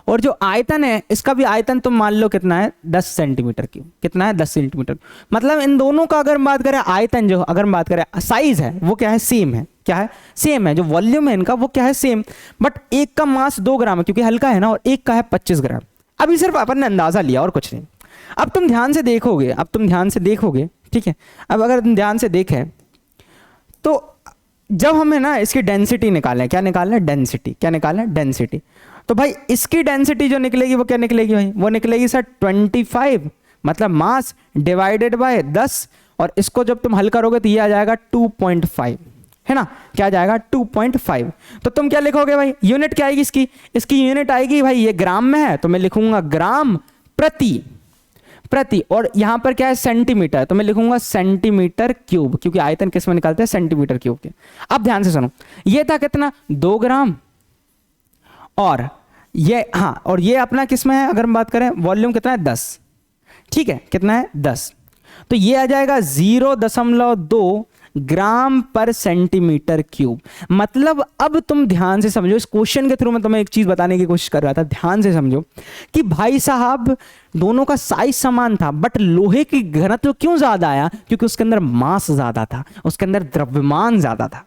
और जो आयतन है इसका भी आयतन तुम मान लो कितना है, 10 सेंटीमीटर क्यूब, कितना है 10 सेंटीमीटर। मतलब इन दोनों का अगर हम बात करें आयतन, जो अगर हम बात करें साइज है वो क्या है, सेम है, क्या है, सेम है, जो वॉल्यूम है इनका वो क्या है, सेम, बट एक का मास 2 ग्राम है क्योंकि हल्का है ना, और एक का है 25 ग्राम। अभी सिर्फ अपन ने अंदाजा लिया और कुछ नहीं। अब तुम ध्यान से देखोगे, अब तुम ध्यान से देखोगे, ठीक है, अब अगर तुम ध्यान से देखें तो जब हमें ना इसकी डेंसिटी निकालना है, क्या निकालना है, डेंसिटी, क्या निकालना है, डेंसिटी, तो भाई इसकी डेंसिटी जो निकलेगी वो क्या निकलेगी भाई, वो निकलेगी सर 25, मतलब मास डिवाइडेड बाय 10, और इसको जब तुम हल करोगे तो ये आ जाएगा 2.5, है ना, क्या आ जाएगा 2.5। तो तुम क्या लिखोगे भाई, यूनिट क्या आएगी इसकी, इसकी यूनिट आएगी भाई, ये ग्राम में है तो मैं लिखूंगा ग्राम प्रति, और यहां पर क्या है, सेंटीमीटर, तो मैं लिखूंगा सेंटीमीटर क्यूब, क्योंकि आयतन किस में निकालते हैं, सेंटीमीटर क्यूब के। अब ध्यान से सुनो, ये था कितना, 2 ग्राम, और ये, हाँ, और ये अपना किस में है, अगर हम बात करें वॉल्यूम कितना है, 10, ठीक है, कितना है 10, तो ये आ जाएगा 0.2 ग्राम पर सेंटीमीटर क्यूब। मतलब अब तुम ध्यान से समझो, इस क्वेश्चन के थ्रू मैं तुम्हें एक चीज बताने की कोशिश कर रहा था, ध्यान से समझो कि भाई साहब दोनों का साइज समान था, बट लोहे की घनत्व क्यों ज्यादा आया, क्योंकि उसके अंदर मास ज्यादा था, उसके अंदर द्रव्यमान ज्यादा था।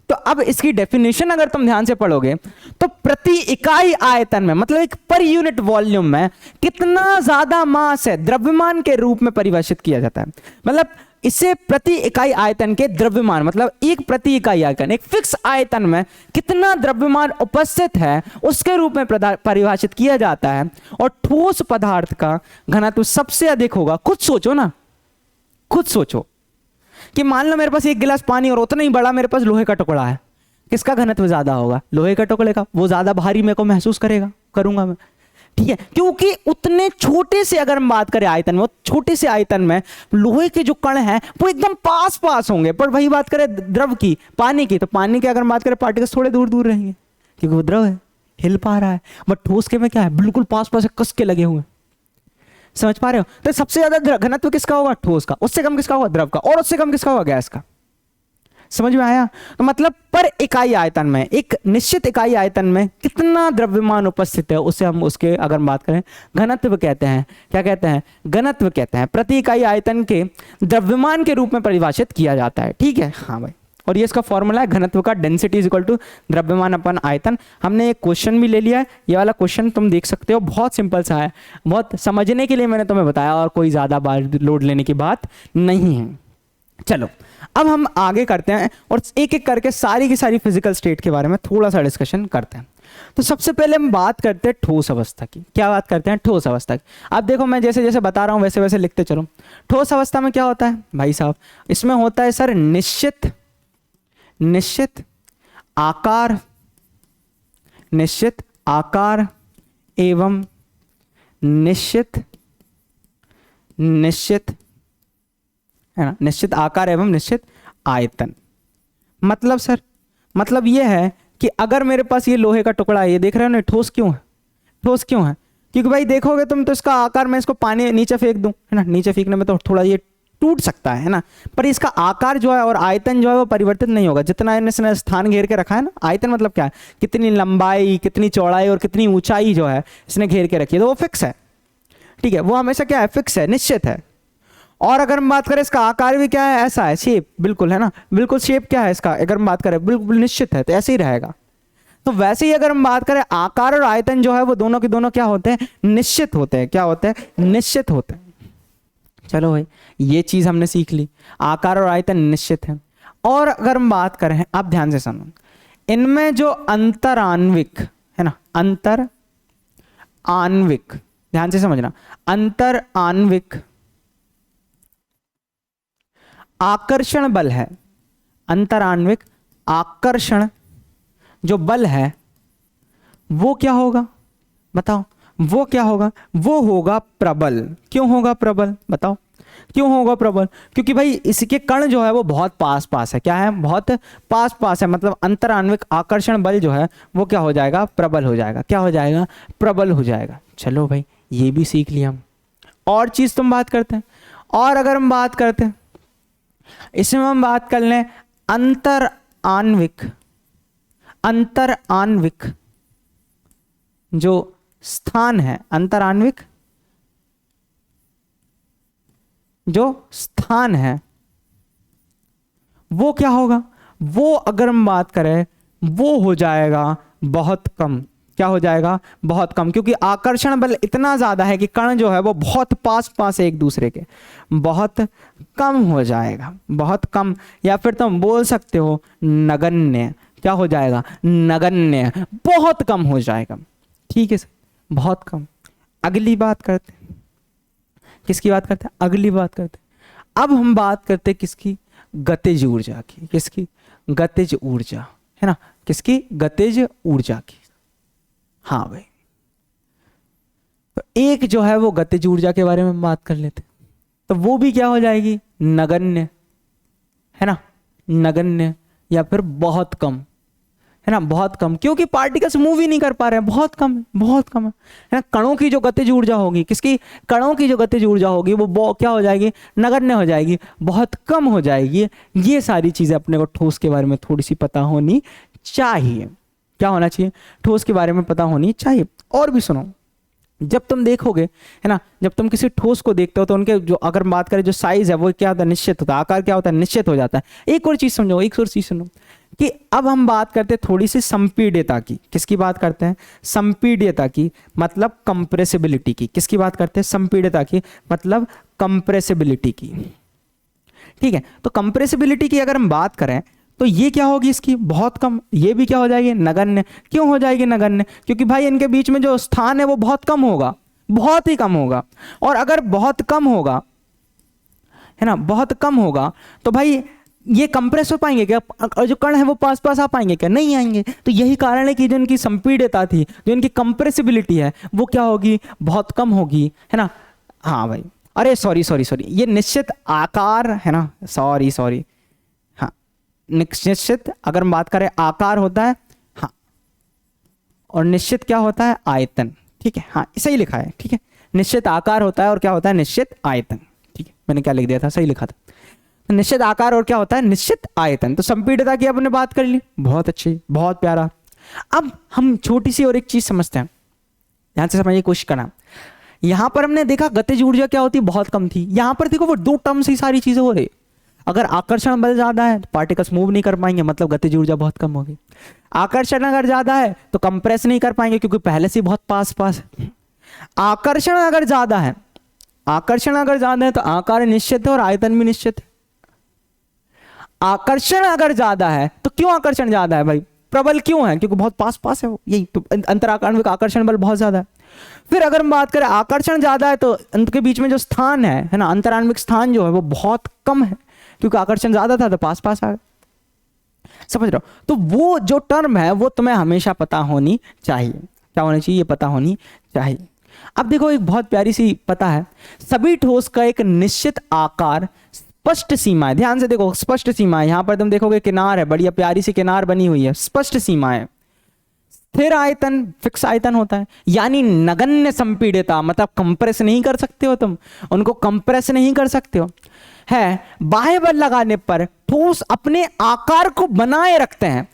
तो अब इसकी डेफिनेशन अगर तुम ध्यान से पढ़ोगे तो प्रति इकाई आयतन में, मतलब एक पर यूनिट वॉल्यूम में कितना ज्यादा मास है, द्रव्यमान के रूप में परिभाषित किया जाता है। मतलब इसे प्रति इकाई आयतन के द्रव्यमान, मतलब एक प्रति इकाई आयतन, एक फिक्स आयतन में कितना द्रव्यमान उपस्थित है उसके रूप में परिभाषित किया जाता है। और ठोस पदार्थ का घनत्व सबसे अधिक होगा, खुद सोचो ना, खुद सोचो कि मान लो मेरे पास 1 गिलास पानी और उतना ही बड़ा मेरे पास लोहे का टुकड़ा है, किसका घनत्व ज्यादा होगा, लोहे का टुकड़े का, वो ज्यादा भारी मेरे को महसूस करूंगा मैं, ठीक है, क्योंकि उतने छोटे से अगर हम बात करें आयतन में, छोटे से आयतन में लोहे के जो कण हैं वो एकदम पास पास होंगे। पर वही बात करें द्रव की, पानी की, तो पानी के अगर हम बात करें पार्टिकल्स थोड़े दूर दूर रहेंगे क्योंकि वो द्रव है, हिल पा रहा है, बट ठोस के में क्या है, बिल्कुल पास पास कस के लगे हुए। समझ पा रहे हो? तो सबसे ज्यादा घनत्व किसका होगा, ठोस का, उससे कम किसका होगा, द्रव का, और उससे कम किसका होगा, गैस का। समझ में आया? तो मतलब पर इकाई आयतन में, एक निश्चित इकाई आयतन में कितना द्रव्यमान उपस्थित है उसे हम उसके अगर बात करें घनत्व कहते हैं। क्या कहते हैं? घनत्व कहते हैं। प्रति इकाई आयतन के द्रव्यमान के रूप में परिभाषित किया जाता है। ठीक है, हाँ भाई। और ये इसका फॉर्मूला है घनत्व का, डेंसिटी इज इक्वल टू द्रव्यमान अपन आयतन। हमने एक क्वेश्चन भी ले लिया है, ये वाला क्वेश्चन तुम देख सकते हो, बहुत सिंपल सा है, बहुत समझने के लिए मैंने तुम्हें बताया और कोई ज्यादा बार लोड लेने की बात नहीं है। चलो अब हम आगे करते हैं और एक एक करके सारी की सारी फिजिकल स्टेट के बारे में थोड़ा सा डिस्कशन करते हैं। तो सबसे पहले हम बात करते हैं ठोस अवस्था की। क्या बात करते हैं? ठोस अवस्था की। अब देखो मैं जैसे जैसे बता रहा हूं वैसे वैसे लिखते चलो। ठोस अवस्था में क्या होता है भाई साहब? इसमें होता है सर निश्चित आकार एवं निश्चित है ना, निश्चित आकार एवं निश्चित आयतन। मतलब सर, मतलब ये है कि अगर मेरे पास ये लोहे का टुकड़ा है, ये देख रहे हो ना, ठोस क्यों है? ठोस क्यों है? क्योंकि भाई देखोगे तुम तो इसका आकार, मैं इसको पानी नीचे फेंक दूं, है ना, नीचे फेंकने में तो थोड़ा ये टूट सकता है ना, पर इसका आकार जो है और आयतन जो है वो परिवर्तित नहीं होगा। जितना इसने स्थान घेर के रखा है ना, आयतन मतलब क्या है, कितनी लंबाई, कितनी चौड़ाई और कितनी ऊंचाई जो है इसने घेर के रखी है, तो वो फिक्स है। ठीक है, वो हमेशा क्या है, फिक्स है, निश्चित है। और अगर हम बात करें इसका आकार भी क्या है, ऐसा है, शेप, बिल्कुल, है ना, बिल्कुल शेप क्या है इसका, अगर हम बात करें बिल्कुल निश्चित है, तो ऐसे ही रहेगा। तो वैसे ही अगर हम बात करें आकार और आयतन जो है वो दोनों के दोनों क्या होते हैं, निश्चित होते हैं। क्या होते हैं? निश्चित होते हैं। चलो भाई, ये चीज हमने सीख ली, आकार और आयतन निश्चित है। और अगर हम बात करें, आप ध्यान से सुनो, इनमें जो अंतराण्विक है ना, अंतर आणविक, ध्यान से समझना, अंतर आणविक आकर्षण बल है, अंतराण्विक आकर्षण जो बल है वो क्या होगा बताओ? वो क्या होगा? वो होगा प्रबल। क्यों होगा प्रबल? बताओ क्यों होगा प्रबल? क्योंकि भाई इसके कण जो है वो बहुत पास पास है। क्या है? बहुत पास पास है। मतलब अंतराण्विक आकर्षण बल जो है वो क्या हो जाएगा? प्रबल हो जाएगा। क्या हो जाएगा? प्रबल हो जाएगा। चलो भाई, ये भी सीख लिया हम। और चीज तुम बात करते हैं। और अगर हम बात करते हैं इसमें हम बात कर लें अंतर आणविक, अंतर आणविक जो स्थान है, अंतर आणविक जो स्थान है वो क्या होगा, वो अगर हम बात करें वो हो जाएगा बहुत कम। क्या हो जाएगा, बहुत कम, क्योंकि आकर्षण बल इतना ज्यादा है कि कण जो है वो बहुत पास पास है एक दूसरे के, बहुत कम हो जाएगा, बहुत कम। या फिर तुम बोल सकते हो नगण्य। क्या हो जाएगा, नगण्य, बहुत कम हो जाएगा। ठीक है सर, बहुत कम। अगली बात करते हैं, किसकी बात करते हैं, अगली बात करते हैं। अब हम बात करते हैं किसकी, गतिज ऊर्जा की। किसकी, गतिज ऊर्जा, है ना, किसकी, गतिज ऊर्जा की। हाँ भाई, तो एक जो है वो गतिज ऊर्जा के बारे में बात कर लेते, तो वो भी क्या हो जाएगी, नगण्य, है ना, नगण्य या फिर बहुत कम, है ना, बहुत कम, क्योंकि पार्टिकल्स मूव ही नहीं कर पा रहे हैं, बहुत कम है, बहुत कम है ना। कणों की जो गतिज ऊर्जा होगी, किसकी, कणों की जो गतिज ऊर्जा होगी वो क्या हो जाएगी, नगण्य हो जाएगी, बहुत कम हो जाएगी। ये सारी चीजें अपने को ठोस के बारे में थोड़ी सी पता होनी चाहिए। क्या होना चाहिए, ठोस के बारे में पता होनी चाहिए। और भी सुनो, जब तुम देखोगे, है ना, जब तुम किसी ठोस को देखते हो तो उनके जो, अगर बात करें जो साइज है वो क्या होता है, निश्चित होता है, आकार क्या होता है, निश्चित हो जाता है। एक और चीज समझो, एक और चीज सुनो कि अब हम बात करते हैं थोड़ी सी संपीड्यता की। किसकी बात करते हैं, संपीड्यता की, मतलब कंप्रेसिबिलिटी की। किसकी बात करते हैं, संपीड्यता की, मतलब कंप्रेसिबिलिटी की। ठीक है, तो कंप्रेसिबिलिटी की अगर हम बात करें तो ये क्या होगी, इसकी बहुत कम। ये भी क्या हो जाएगी, नगण्य। क्यों हो जाएगी नगण्य, क्योंकि भाई इनके बीच में जो स्थान है वो बहुत कम होगा, बहुत ही कम होगा। और अगर बहुत कम होगा, है ना, बहुत कम होगा, तो भाई ये कंप्रेस हो पाएंगे क्या, और जो कण है वो पास पास आ पाएंगे क्या, नहीं आएंगे। तो यही कारण है कि जो इनकी संपीड्यता थी, जो इनकी कंप्रेसिबिलिटी है, वो क्या होगी, बहुत कम होगी, है ना। हाँ भाई, अरे सॉरी सॉरी सॉरी, ये निश्चित आकार है ना, सॉरी सॉरी, हाँ, निश्चित अगर हम बात करें आकार होता है, हाँ, और निश्चित क्या होता है, आयतन। ठीक है, हाँ सही लिखा है, ठीक है, निश्चित आकार होता है और क्या होता है, निश्चित आयतन। ठीक है, मैंने क्या लिख दिया था, सही लिखा था, निश्चित आकार और क्या होता है, निश्चित आयतन। तो संपीड्यता की आपने बात कर ली, बहुत अच्छी, बहुत प्यारा। अब हम छोटी सी और एक चीज समझते हैं, ध्यान से समझने की कोशिश करना। यहां पर हमने देखा गतिज ऊर्जा क्या होती, बहुत कम थी। यहां पर देखो वो दो टर्म से ही सारी चीजें हो रही। अगर आकर्षण बल ज्यादा है तो पार्टिकल्स मूव नहीं कर पाएंगे, मतलब गतिज ऊर्जा बहुत कम होगी। आकर्षण अगर ज्यादा है तो कंप्रेस नहीं कर पाएंगे, क्योंकि पहले से बहुत पास पास है। आकर्षण अगर ज्यादा है, आकर्षण अगर ज्यादा है तो आकार निश्चित है और आयतन भी निश्चित है। आकर्षण अगर ज्यादा है तो क्यों आकर्षण ज्यादा है भाई, प्रबल क्यों है, क्योंकि बहुत पास पास है वो, यही तो अंतराकार्णविक आकर्षण बल बहुत ज्यादा है। फिर अगर हम बात करें आकर्षण ज्यादा है तो उनके बीच में जो स्थान है ना, अंतराण्विक स्थान जो है वो बहुत कम है, क्योंकि आकर्षण ज्यादा था तो पास पास आ गए। समझ रहे हो, तो वो जो टर्म है वो तुम्हें हमेशा पता होनी चाहिए। क्या होनी चाहिए, पता होनी चाहिए। अब देखो एक बहुत प्यारी सी पता है, सभी ठोस का एक निश्चित आकार, स्पष्ट सीमा है। ध्यान से देखो, स्पष्ट सीमा है। यहां पर तुम देखोगे किनार है, बढ़िया प्यारी सी किनार बनी हुई है, स्पष्ट सीमा है। स्थिर आयतन, फिक्स आयतन होता है, यानी नगण्य संपीड्यता, मतलब कंप्रेस नहीं कर सकते हो तुम उनको, कंप्रेस नहीं कर सकते हो। है, बाह्य बल लगाने पर ठोस अपने आकार को बनाए रखते हैं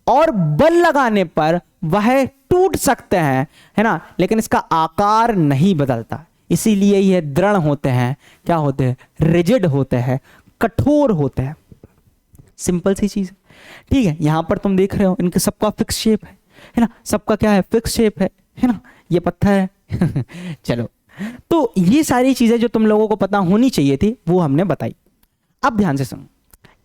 और बल लगाने पर वह टूट सकते हैं, है ना, लेकिन इसका आकार नहीं बदलता। इसीलिए ये दृढ़ होते हैं, क्या होते हैं, रिजिड होते हैं, कठोर होते हैं। सिंपल सी चीज, ठीक है। यहां पर तुम देख रहे हो इनके सबका फिक्स शेप है ना, सबका क्या है, फिक्स शेप है ना, ये पत्थर है चलो, तो ये सारी चीजें जो तुम लोगों को पता होनी चाहिए थी वो हमने बताई। अब ध्यान से सुनो,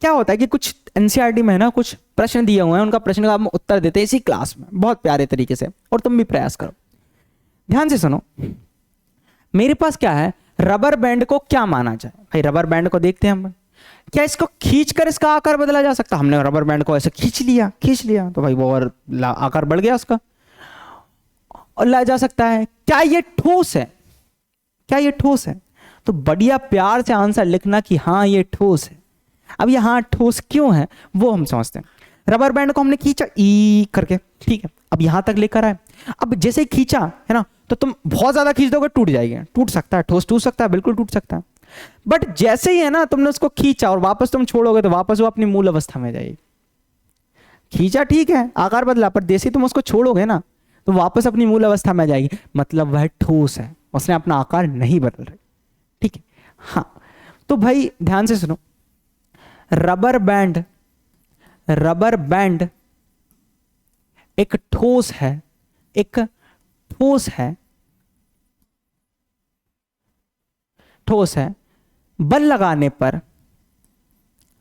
क्या होता है कि कुछ एनसीईआरटी में है ना कुछ प्रश्न दिए हुए हैं, उनका प्रश्न का हम उत्तर देते हैं इसी क्लास में बहुत प्यारे तरीके से, और तुम भी प्रयास करो। ध्यान से सुनो, मेरे पास क्या है, रबर बैंड को क्या माना जाए भाई, रबर बैंड को देखते हैं हम, क्या इसको खींचकर इसका आकार बदला जा सकता, हमने रबर बैंड को ऐसे खींच लिया तो भाई वो और आकार बढ़ गया उसका, और लाया जा सकता है। क्या ये ठोस है, क्या ये ठोस है, तो बढ़िया प्यार से आंसर लिखना कि हाँ ये ठोस है। अब यहाँ ठोस क्यों है वो हम समझते हैं। रबर बैंड को हमने खींचा ई करके, ठीक है, अब यहां तक लेकर आए। अब जैसे खींचा है ना, तो तुम बहुत ज्यादा खींच दोगे टूट जाएगी, टूट सकता है, ठोस टूट सकता है, बिल्कुल टूट सकता है। बट जैसे ही है ना तुमने उसको खींचा और वापस तुम छोड़ोगे तो वापस वो अपनी मूल अवस्था में जाएगी। खींचा ठीक है, आकार बदला, पर जैसे ही तुम उसको छोड़ोगे ना तो वापस अपनी मूल अवस्था में जाएगी, मतलब वह ठोस है, उसने अपना आकार नहीं बदल रही। ठीक है, हाँ। तो भाई ध्यान से सुनो, रबर बैंड, रबर बैंड एक ठोस है, एक ठोस है, ठोस है। बल लगाने पर,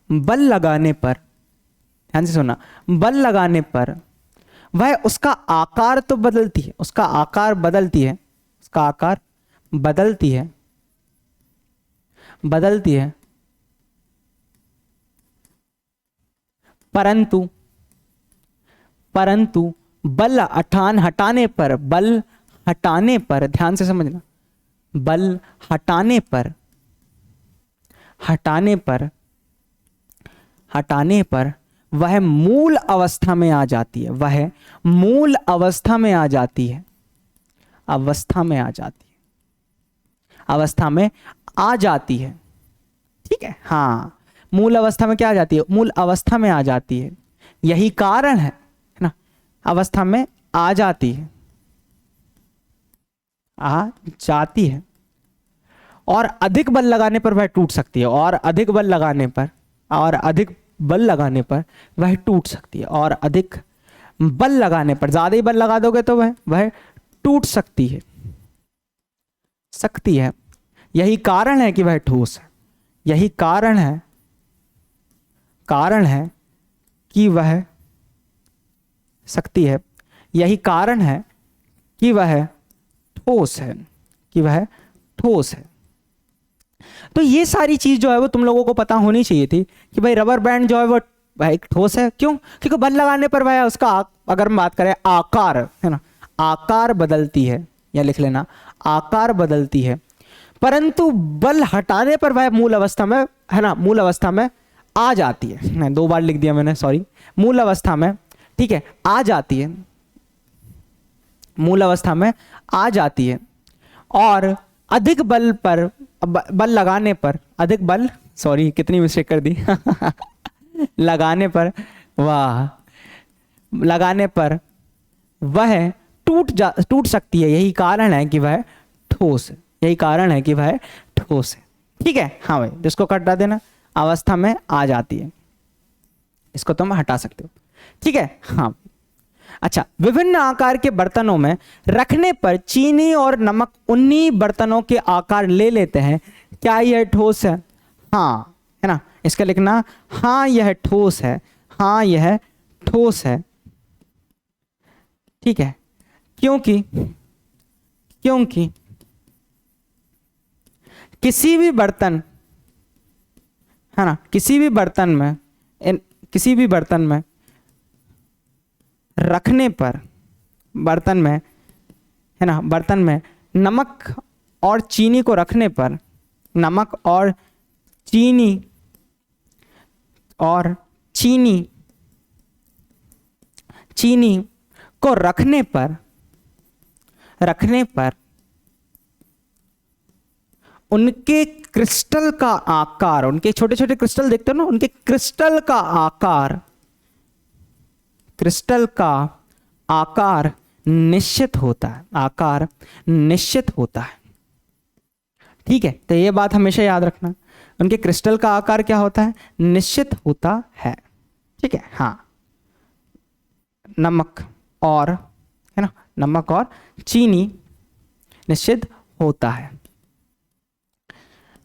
बल लगाने पर, ध्यान से सुनना, बल लगाने पर वह उसका आकार तो बदलती है, उसका आकार बदलती है, उसका आकार बदलती है, बदलती है, परंतु, परंतु बल हटाने पर, बल हटाने पर, ध्यान से समझना, बल हटाने पर, हटाने पर, हटाने पर वह मूल अवस्था में आ जाती है, वह मूल अवस्था में आ जाती है, अवस्था में आ जाती है, अवस्था में आ जाती है। ठीक है, हाँ, मूल अवस्था में क्या आ जाती है, मूल अवस्था में आ जाती है। यही कारण है ना, अवस्था में आ जाती है, आ जाती है। और अधिक बल लगाने पर वह टूट सकती है, और अधिक बल लगाने पर, और अधिक बल लगाने पर वह टूट सकती है, और अधिक बल लगाने पर, ज्यादा ही बल लगा दोगे तो वह टूट सकती है, सकती है। यही कारण है कि वह ठोस है, यही कारण है, कारण है कि वह सकती है, यही कारण है कि वह ठोस है, कि वह ठोस है। तो ये सारी चीज जो है वो तुम लोगों को पता होनी चाहिए थी कि भाई रबर बैंड जो है वो एक ठोस है। क्यों? क्योंकि बल लगाने पर वह उसका अगर हम बात करें आकार, है ना, आकार बदलती है, या लिख लेना आकार बदलती है, परंतु बल हटाने पर वह मूल अवस्था में, है ना, मूल अवस्था में आ जाती है। दो बार लिख दिया मैंने, सॉरी, मूल अवस्था में, ठीक है, आ जाती है, मूल अवस्था में आ जाती है। और अधिक बल पर, बल लगाने पर, अधिक बल, सॉरी कितनी मिस्टेक कर दी लगाने पर, वाह, लगाने पर वह टूट सकती है। यही कारण है कि वह ठोस है, यही कारण है कि वह ठोस है। ठीक है, हाँ भाई, जिसको हटा देना, अवस्था में आ जाती है, इसको तुम हटा सकते हो। ठीक है, हाँ। अच्छा, विभिन्न आकार के बर्तनों में रखने पर चीनी और नमक उन्हीं बर्तनों के आकार ले लेते हैं, क्या यह ठोस है? हाँ, है ना, इसका लिखना, हाँ यह ठोस है, हाँ यह ठोस है। ठीक है, क्योंकि, क्योंकि किसी भी बर्तन, है ना, किसी भी बर्तन में, किसी भी बर्तन में रखने पर, बर्तन में, है ना, बर्तन में नमक और चीनी को रखने पर, नमक और चीनी, और चीनी, चीनी को रखने पर, रखने पर उनके क्रिस्टल का आकार, उनके छोटे छोटे क्रिस्टल देखते हो ना, उनके क्रिस्टल का आकार, क्रिस्टल का आकार निश्चित होता है, आकार निश्चित होता है। ठीक है, तो ये बात हमेशा याद रखना, उनके क्रिस्टल का आकार क्या होता है? निश्चित होता है। ठीक है, हाँ, नमक और, है ना, नमक और चीनी निश्चित होता है।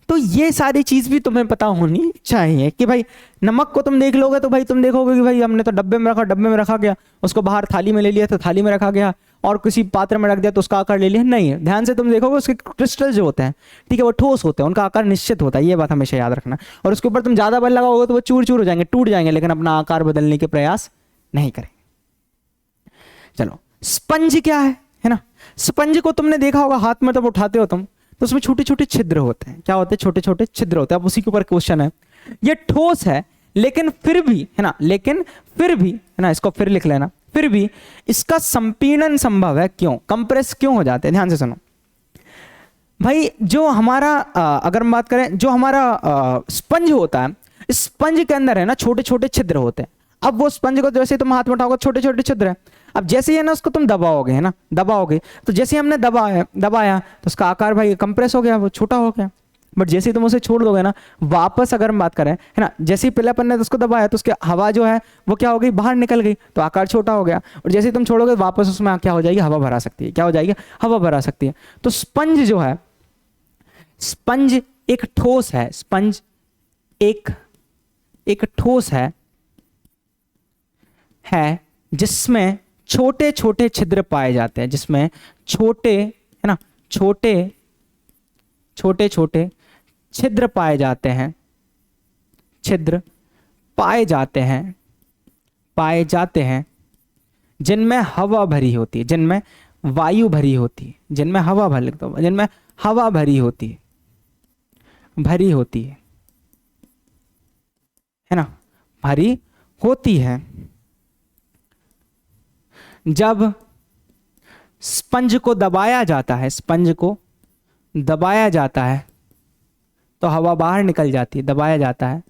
तो ये सारी चीज भी तुम्हें पता होनी चाहिए कि भाई नमक को तुम देख लोगे तो भाई तुम देखोगे कि भाई हमने तो डब्बे में रखा, डब्बे में रखा गया, उसको बाहर थाली में ले लिया तो थाली में रखा गया, और किसी पात्र में रख दिया तो उसका आकार ले लिया। नहीं है, ध्यान से तुम देखोगे उसके क्रिस्टल जो होते हैं, ठीक है, वो ठोस होते हैं, उनका आकार निश्चित होता है, ये बात हमेशा याद रखना। और उसके ऊपर तुम ज्यादा बल लगाओगे तो वो चूर चूर हो जाएंगे, टूट जाएंगे, लेकिन अपना आकार बदलने के प्रयास नहीं करेंगे। चलो, स्पंज क्या है ना, स्पंज को तुमने देखा होगा, हाथ में तब उठाते हो तुम तो उसमें छोटे छोटे छिद्र होते हैं। क्या होते हैं? छोटे छोटे छिद्र होते हैं। अब उसी के ऊपर क्वेश्चन है, ये ठोस है लेकिन फिर भी, है ना, लेकिन फिर भी, है ना, इसको फिर लिख लेना, फिर भी इसका संपीड़न संभव है। क्यों? कंप्रेस क्यों हो जाते हैं? ध्यान से सुनो, भाई जो हमारा अगर हम बात करें, जो हमारा स्पंज होता है, स्पंज के अंदर है ना छोटे छोटे छिद्र होते हैं। अब वो स्पंज को जैसे तुम हाथ में उठाओगे छोटे छोटे छिद्र है। अब जैसे ही है ना उसको तुम दबाओगे, है ना, दबाओगे, तो जैसे हमने दबाया तो उसका आकार भाई कंप्रेस हो गया, वो छोटा हो गया। बट जैसे ही तुम उसे छोड़ दोगे ना, वापस अगर हम बात करें, है ना, जैसे ही पहले अपन ने उसको दबाया तो उसकी हवा जो है वो क्या हो गई, बाहर निकल गई, तो आकार छोटा हो गया। और जैसे ही तुम छोड़ोगे वापस उसमें क्या हो जाएगी, हवा भरा सकती है। क्या हो जाएगी, हवा भरा सकती है। तो स्पंज जो है, स्पंज एक ठोस है, स्पंज एक ठोस है जिसमें छोटे छोटे छिद्र पाए जाते हैं, जिसमें छोटे, है ना, छोटे छोटे छिद्र पाए जाते हैं, छिद्र पाए जाते हैं जिनमें हवा भरी होती है, जिनमें वायु भरी होती है, जिनमें हवा भरी, जिनमें हवा भरी होती है, है ना, भरी होती है। जब स्पंज को दबाया जाता है, स्पंज को दबाया जाता है तो हवा बाहर निकल जाती है, दबाया जाता है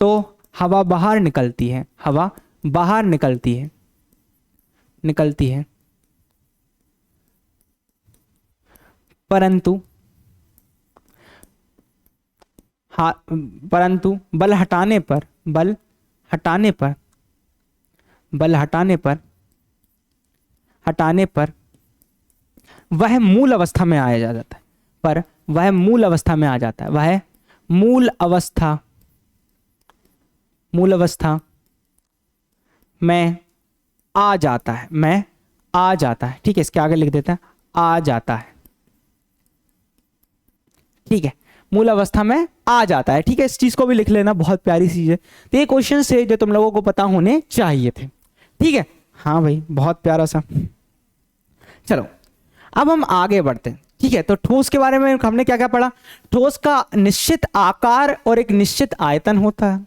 तो हवा बाहर निकलती है, हवा बाहर निकलती है। परंतु बल हटाने पर वह मूल अवस्था में आ जाता है, पर वह मूल अवस्था में आ जाता है, वह मूल अवस्था में आ जाता है, ठीक है, इसके आगे लिख देते हैं, आ जाता है, ठीक है, मूल अवस्था में आ जाता है, ठीक है। इस चीज को भी लिख लेना, बहुत प्यारी चीज है। तो ये क्वेश्चन से जो तुम लोगों को पता होने चाहिए थे, ठीक है। हाँ भाई, बहुत प्यारा सा। चलो अब हम आगे बढ़ते हैं, ठीक है। तो ठोस के बारे में हमने क्या क्या पढ़ा। ठोस का निश्चित आकार और एक निश्चित आयतन होता है।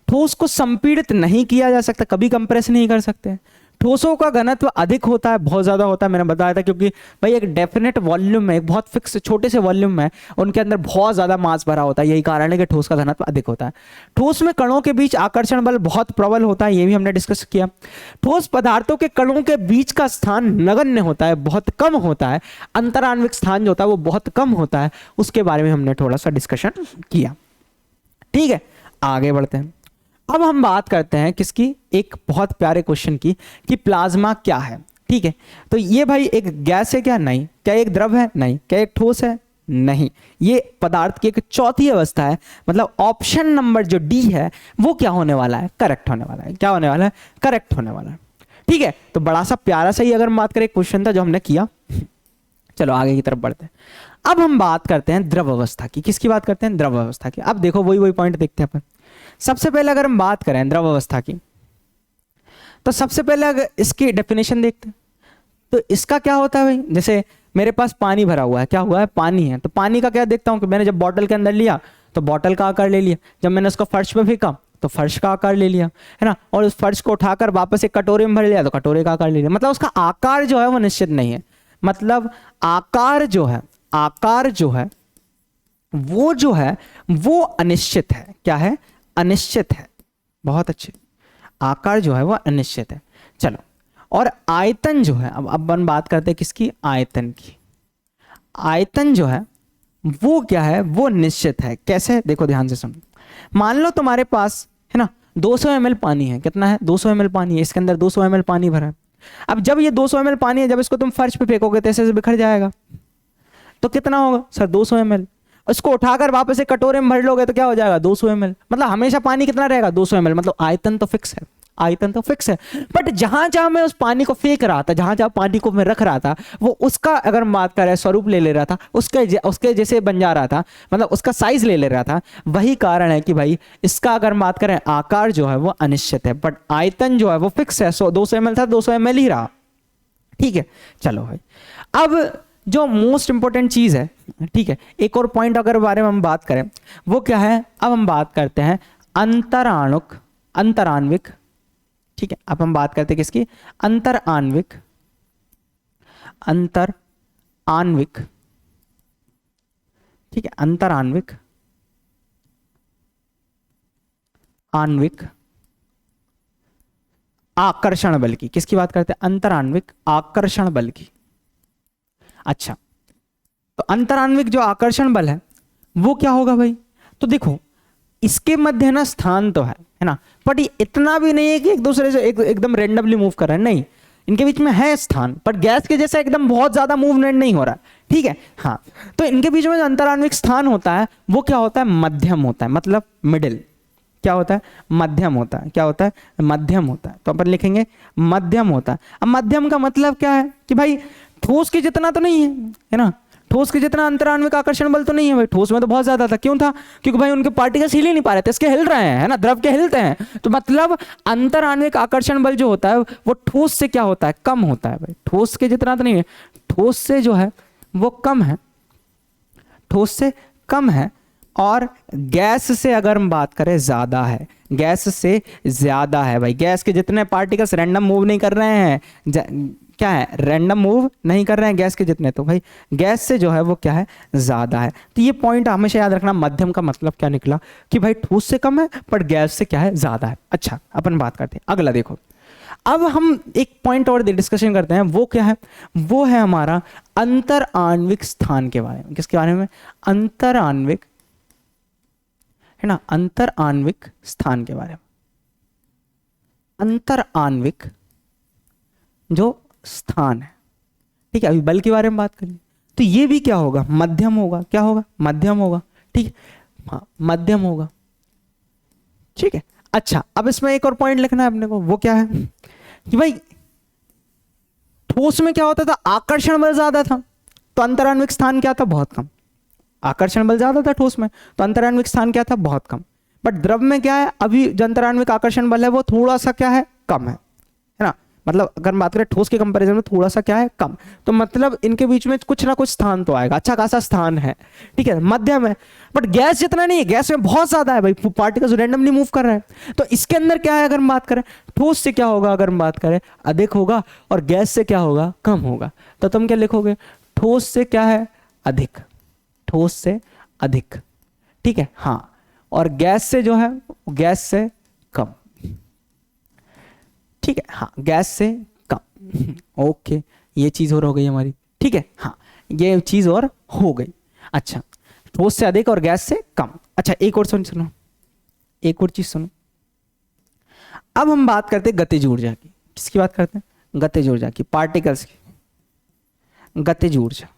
ठोस को संपीड़ित नहीं किया जा सकता, कभी कंप्रेस नहीं कर सकते। ठोसों का घनत्व अधिक होता है, बहुत ज्यादा होता है, मैंने बताया था, क्योंकि भाई एक डेफिनेट वॉल्यूम में, एक बहुत फिक्स छोटे से वॉल्यूम में उनके अंदर बहुत ज्यादा मास भरा होता है, यही कारण है कि ठोस का घनत्व अधिक होता है। ठोस में कणों के बीच आकर्षण बल बहुत प्रबल होता है, ये भी हमने डिस्कस किया। ठोस पदार्थों के कणों के बीच का स्थान नगण्य होता है, बहुत कम होता है। अंतराण्विक स्थान जो होता है वो बहुत कम होता है, उसके बारे में हमने थोड़ा सा डिस्कशन किया, ठीक है। आगे बढ़ते हैं। अब हम बात करते हैं किसकी, एक बहुत प्यारे क्वेश्चन की, कि प्लाज्मा क्या है, ठीक है। तो ये भाई एक गैस है क्या, नहीं। क्या एक द्रव है, नहीं। क्या एक ठोस है, नहीं। ये पदार्थ की एक चौथी अवस्था है, मतलब ऑप्शन नंबर जो डी है वो क्या होने वाला है, करेक्ट होने वाला है। क्या होने वाला है, करेक्ट होने वाला है, ठीक है। तो बड़ा सा प्यारा सा ही अगर हम बात करें क्वेश्चन था जो हमने किया। चलो आगे की तरफ बढ़ते हैं। अब हम बात करते हैं द्रव अवस्था की। किसकी बात करते हैं, द्रव अवस्था की। अब देखो वही पॉइंट देखते हैं अपन। सबसे पहले अगर हम बात करें द्रव अवस्था की, तो सबसे पहले अगर इसकी डेफिनेशन देखते हैं तो इसका क्या होता है भाई। जैसे मेरे पास पानी भरा हुआ है, क्या हुआ है, पानी है। तो पानी का क्या देखता हूं कि मैंने जब बॉटल के अंदर लिया तो बॉटल का आकार ले लिया, जब मैंने उसको फर्श पे फेंका तो फर्श का आकार ले लिया, है ना, और उस फर्श को उठाकर वापस एक कटोरे में भर लिया तो कटोरे का आकार ले लिया। मतलब उसका आकार जो है वो निश्चित नहीं है, मतलब आकार जो है वो अनिश्चित है। क्या है, अनिश्चित है। बहुत अच्छे, आकार जो है वो अनिश्चित है। चलो, और आयतन जो है, अब अपन बात करते हैं किसकी, आयतन की। आयतन जो है वो क्या है, वो निश्चित है। कैसे, देखो ध्यान से सुनो। मान लो तुम्हारे पास है ना 200 ml पानी है। कितना है, 200 ml पानी है, इसके अंदर 200 ml पानी भरा है। अब जब ये 200 ml पानी है, जब इसको तुम फर्श पे फेंकोगे तो ऐसे बिखर जाएगा। तो कितना होगा सर, 200 ml। इसको उठाकर वापस एक कटोरे में भर लोगे तो क्या हो जाएगा, 200 ml। मतलब हमेशा पानी कितना रहेगा, 200 ml। मतलब आयतन तो फिक्स है, आयतन तो फिक्स है। बट जहां जहां मैं उस पानी को फेंक रहा था, जहां जहां पानी को मैं रख रहा था, वो उसका अगर बात करें स्वरूप ले रहा था, उसके जैसे बन जा रहा था, मतलब उसका साइज ले रहा था। वही कारण है कि भाई इसका अगर बात करें आकार जो है वो अनिश्चित है, बट आयतन जो है वो फिक्स है। 200 ml था, 200 ml ही रहा, ठीक है। चलो भाई, अब जो मोस्ट इंपॉर्टेंट चीज है, ठीक है, एक और पॉइंट अगर बारे में हम बात करें वो क्या है। अब हम बात करते हैं अंतराण्विक, ठीक है, अब हम बात करते हैं किसकी, अंतर आणविक, अंतर आणविक, ठीक है, अंतर आणविक, आणविक आकर्षण बल की, किसकी बात करते हैं, अंतर आणविक आकर्षण बल की। अच्छा, तो अंतर आणविक जो आकर्षण बल है वो क्या होगा भाई, तो देखो इसके मध्य ना स्थान तो है ना, बट ये इतना भी नहीं है कि एक दूसरे से एकदम रेंडमली मूव कर रहा है, नहीं, इनके बीच में है स्थान, पर गैस के जैसा एकदम बहुत ज्यादा मूवमेंट नहीं हो रहा है, ठीक है। हाँ, तो इनके बीच में जो अंतराण्विक स्थान होता है वो क्या होता है, मध्यम होता है, मतलब मिडिल, क्या होता है, मध्यम होता है, क्या होता है, मध्यम होता है, तो अपन लिखेंगे मध्यम होता है। अब मध्यम का मतलब क्या है कि भाई ठोस के जितना तो नहीं है ना, ठोस के जितना अंतराण्विक आकर्षण बल तो नहीं है भाई, ठोस में तो बहुत ज्यादा था, क्यों था, क्योंकि भाई उनके पार्टिकल्स हिल ही नहीं पा रहे थे, इसके हिल रहे हैं, है ना, द्रव के हिलते हैं, तो मतलब अंतराण्विक आकर्षण बल जो होता है वो ठोस से क्या होता है, कम होता है भाई, ठोस के जितना तो नहीं है, ठोस से जो है वो कम है, ठोस से कम है, और गैस से अगर हम बात करें ज्यादा है, गैस से ज्यादा है भाई, गैस के जितने पार्टिकल्स रैंडम मूव नहीं कर रहे हैं, क्या है, रैंडम मूव नहीं कर रहे हैं गैस के जितने, तो भाई गैस से जो है वो क्या है, ज्यादा है। तो ये पॉइंट हमेशा याद रखना, मध्यम का मतलब क्या निकला कि भाई ठोस से कम है पर गैस से क्या है, ज्यादा है। अच्छा, अपन बात करते हैं अगला, देखो अब हम एक पॉइंट और डिस्कशन करते हैं, वो क्या है, वो है हमारा अंतर आणविक स्थान के बारे में। किसके बारे में, अंतर आणविक, है ना, अंतर आणविक स्थान के बारे में। अंतर आणविक जो स्थान है, ठीक है, अभी बल के बारे में बात करें तो ये भी क्या होगा, मध्यम होगा, क्या होगा, मध्यम होगा, ठीक है, हाँ मध्यम होगा, ठीक है। अच्छा, अब इसमें एक और पॉइंट लिखना है अपने को, वो क्या है कि भाई ठोस में क्या होता था, आकर्षण बल ज्यादा था, तो अंतराण्विक स्थान क्या था, बहुत कम, आकर्षण बल ज्यादा था ठोस में, तो अंतराण्विक स्थान क्या था, बहुत कम। बट द्रव में क्या है, अभी जो अंतराण्विक आकर्षण बल है वो थोड़ा सा क्या है, कम है ना, मतलब अगर बात करें ठोस के कंपैरिजन में थोड़ा सा क्या है, कम, तो मतलब इनके बीच में कुछ ना कुछ स्थान तो आएगा, अच्छा खासा स्थान है, ठीक है, मध्यम है। बट गैस जितना नहीं है, गैस में बहुत ज्यादा है भाई, पार्टिकल्स रैंडमली मूव कर रहे हैं, तो इसके अंदर क्या है, अगर हम बात करें ठोस से क्या होगा, अगर हम बात करें अधिक होगा, और गैस से क्या होगा, कम होगा, तो तुम क्या लिखोगे, ठोस से क्या है, अधिक, ठोस से अधिक, ठीक है, हाँ, और गैस से जो है, गैस से कम, ठीक है, हाँ, गैस से कम, ओके, ये चीज और हो गई हमारी, ठीक है, हाँ, ये चीज और हो गई। अच्छा, ठोस से अधिक और गैस से कम। अच्छा, एक और सुनो, एक और चीज सुनो, अब हम बात करते हैं गतिज ऊर्जा की। किसकी बात करते हैं, गतिज ऊर्जा की, पार्टिकल्स की गतिज ऊर्जा।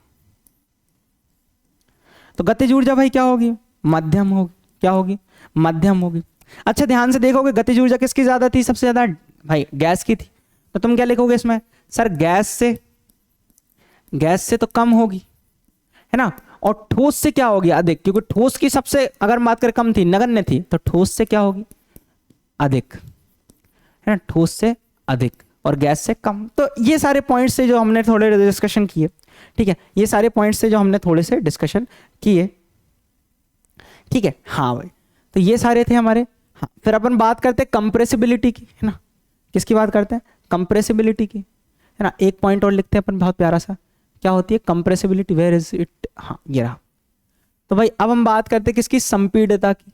तो गतिज ऊर्जा भाई क्या होगी, मध्यम होगी, क्या होगी, मध्यम होगी। अच्छा, ध्यान से देखोगे गतिज ऊर्जा किसकी ज्यादा थी, सबसे ज्यादा भाई गैस की थी, तो तुम क्या लिखोगे इसमें, सर गैस से तो कम होगी, है ना, और ठोस से क्या होगी, अधिक, क्योंकि ठोस की सबसे अगर बात करें कम थी, नगण्य थी, तो ठोस से क्या होगी, अधिक, है ना, ठोस से अधिक और गैस से कम। तो ये सारे पॉइंट्स से जो हमने थोड़े डिस्कशन किए, ठीक है, ये सारे पॉइंट्स से जो हमने थोड़े से डिस्कशन किए, ठीक है, हाँ भाई, तो ये सारे थे हमारे। हाँ, फिर अपन बात करते हैं कंप्रेसिबिलिटी की, है ना, किसकी बात करते हैं, कंप्रेसिबिलिटी की, है ना। एक पॉइंट और लिखते हैं अपन बहुत प्यारा सा, क्या होती है कंप्रेसिबिलिटी, वेयर इज इट, हाँ ये रहा। तो भाई अब हम बात करते हैं किसकी, संपीड्यता की,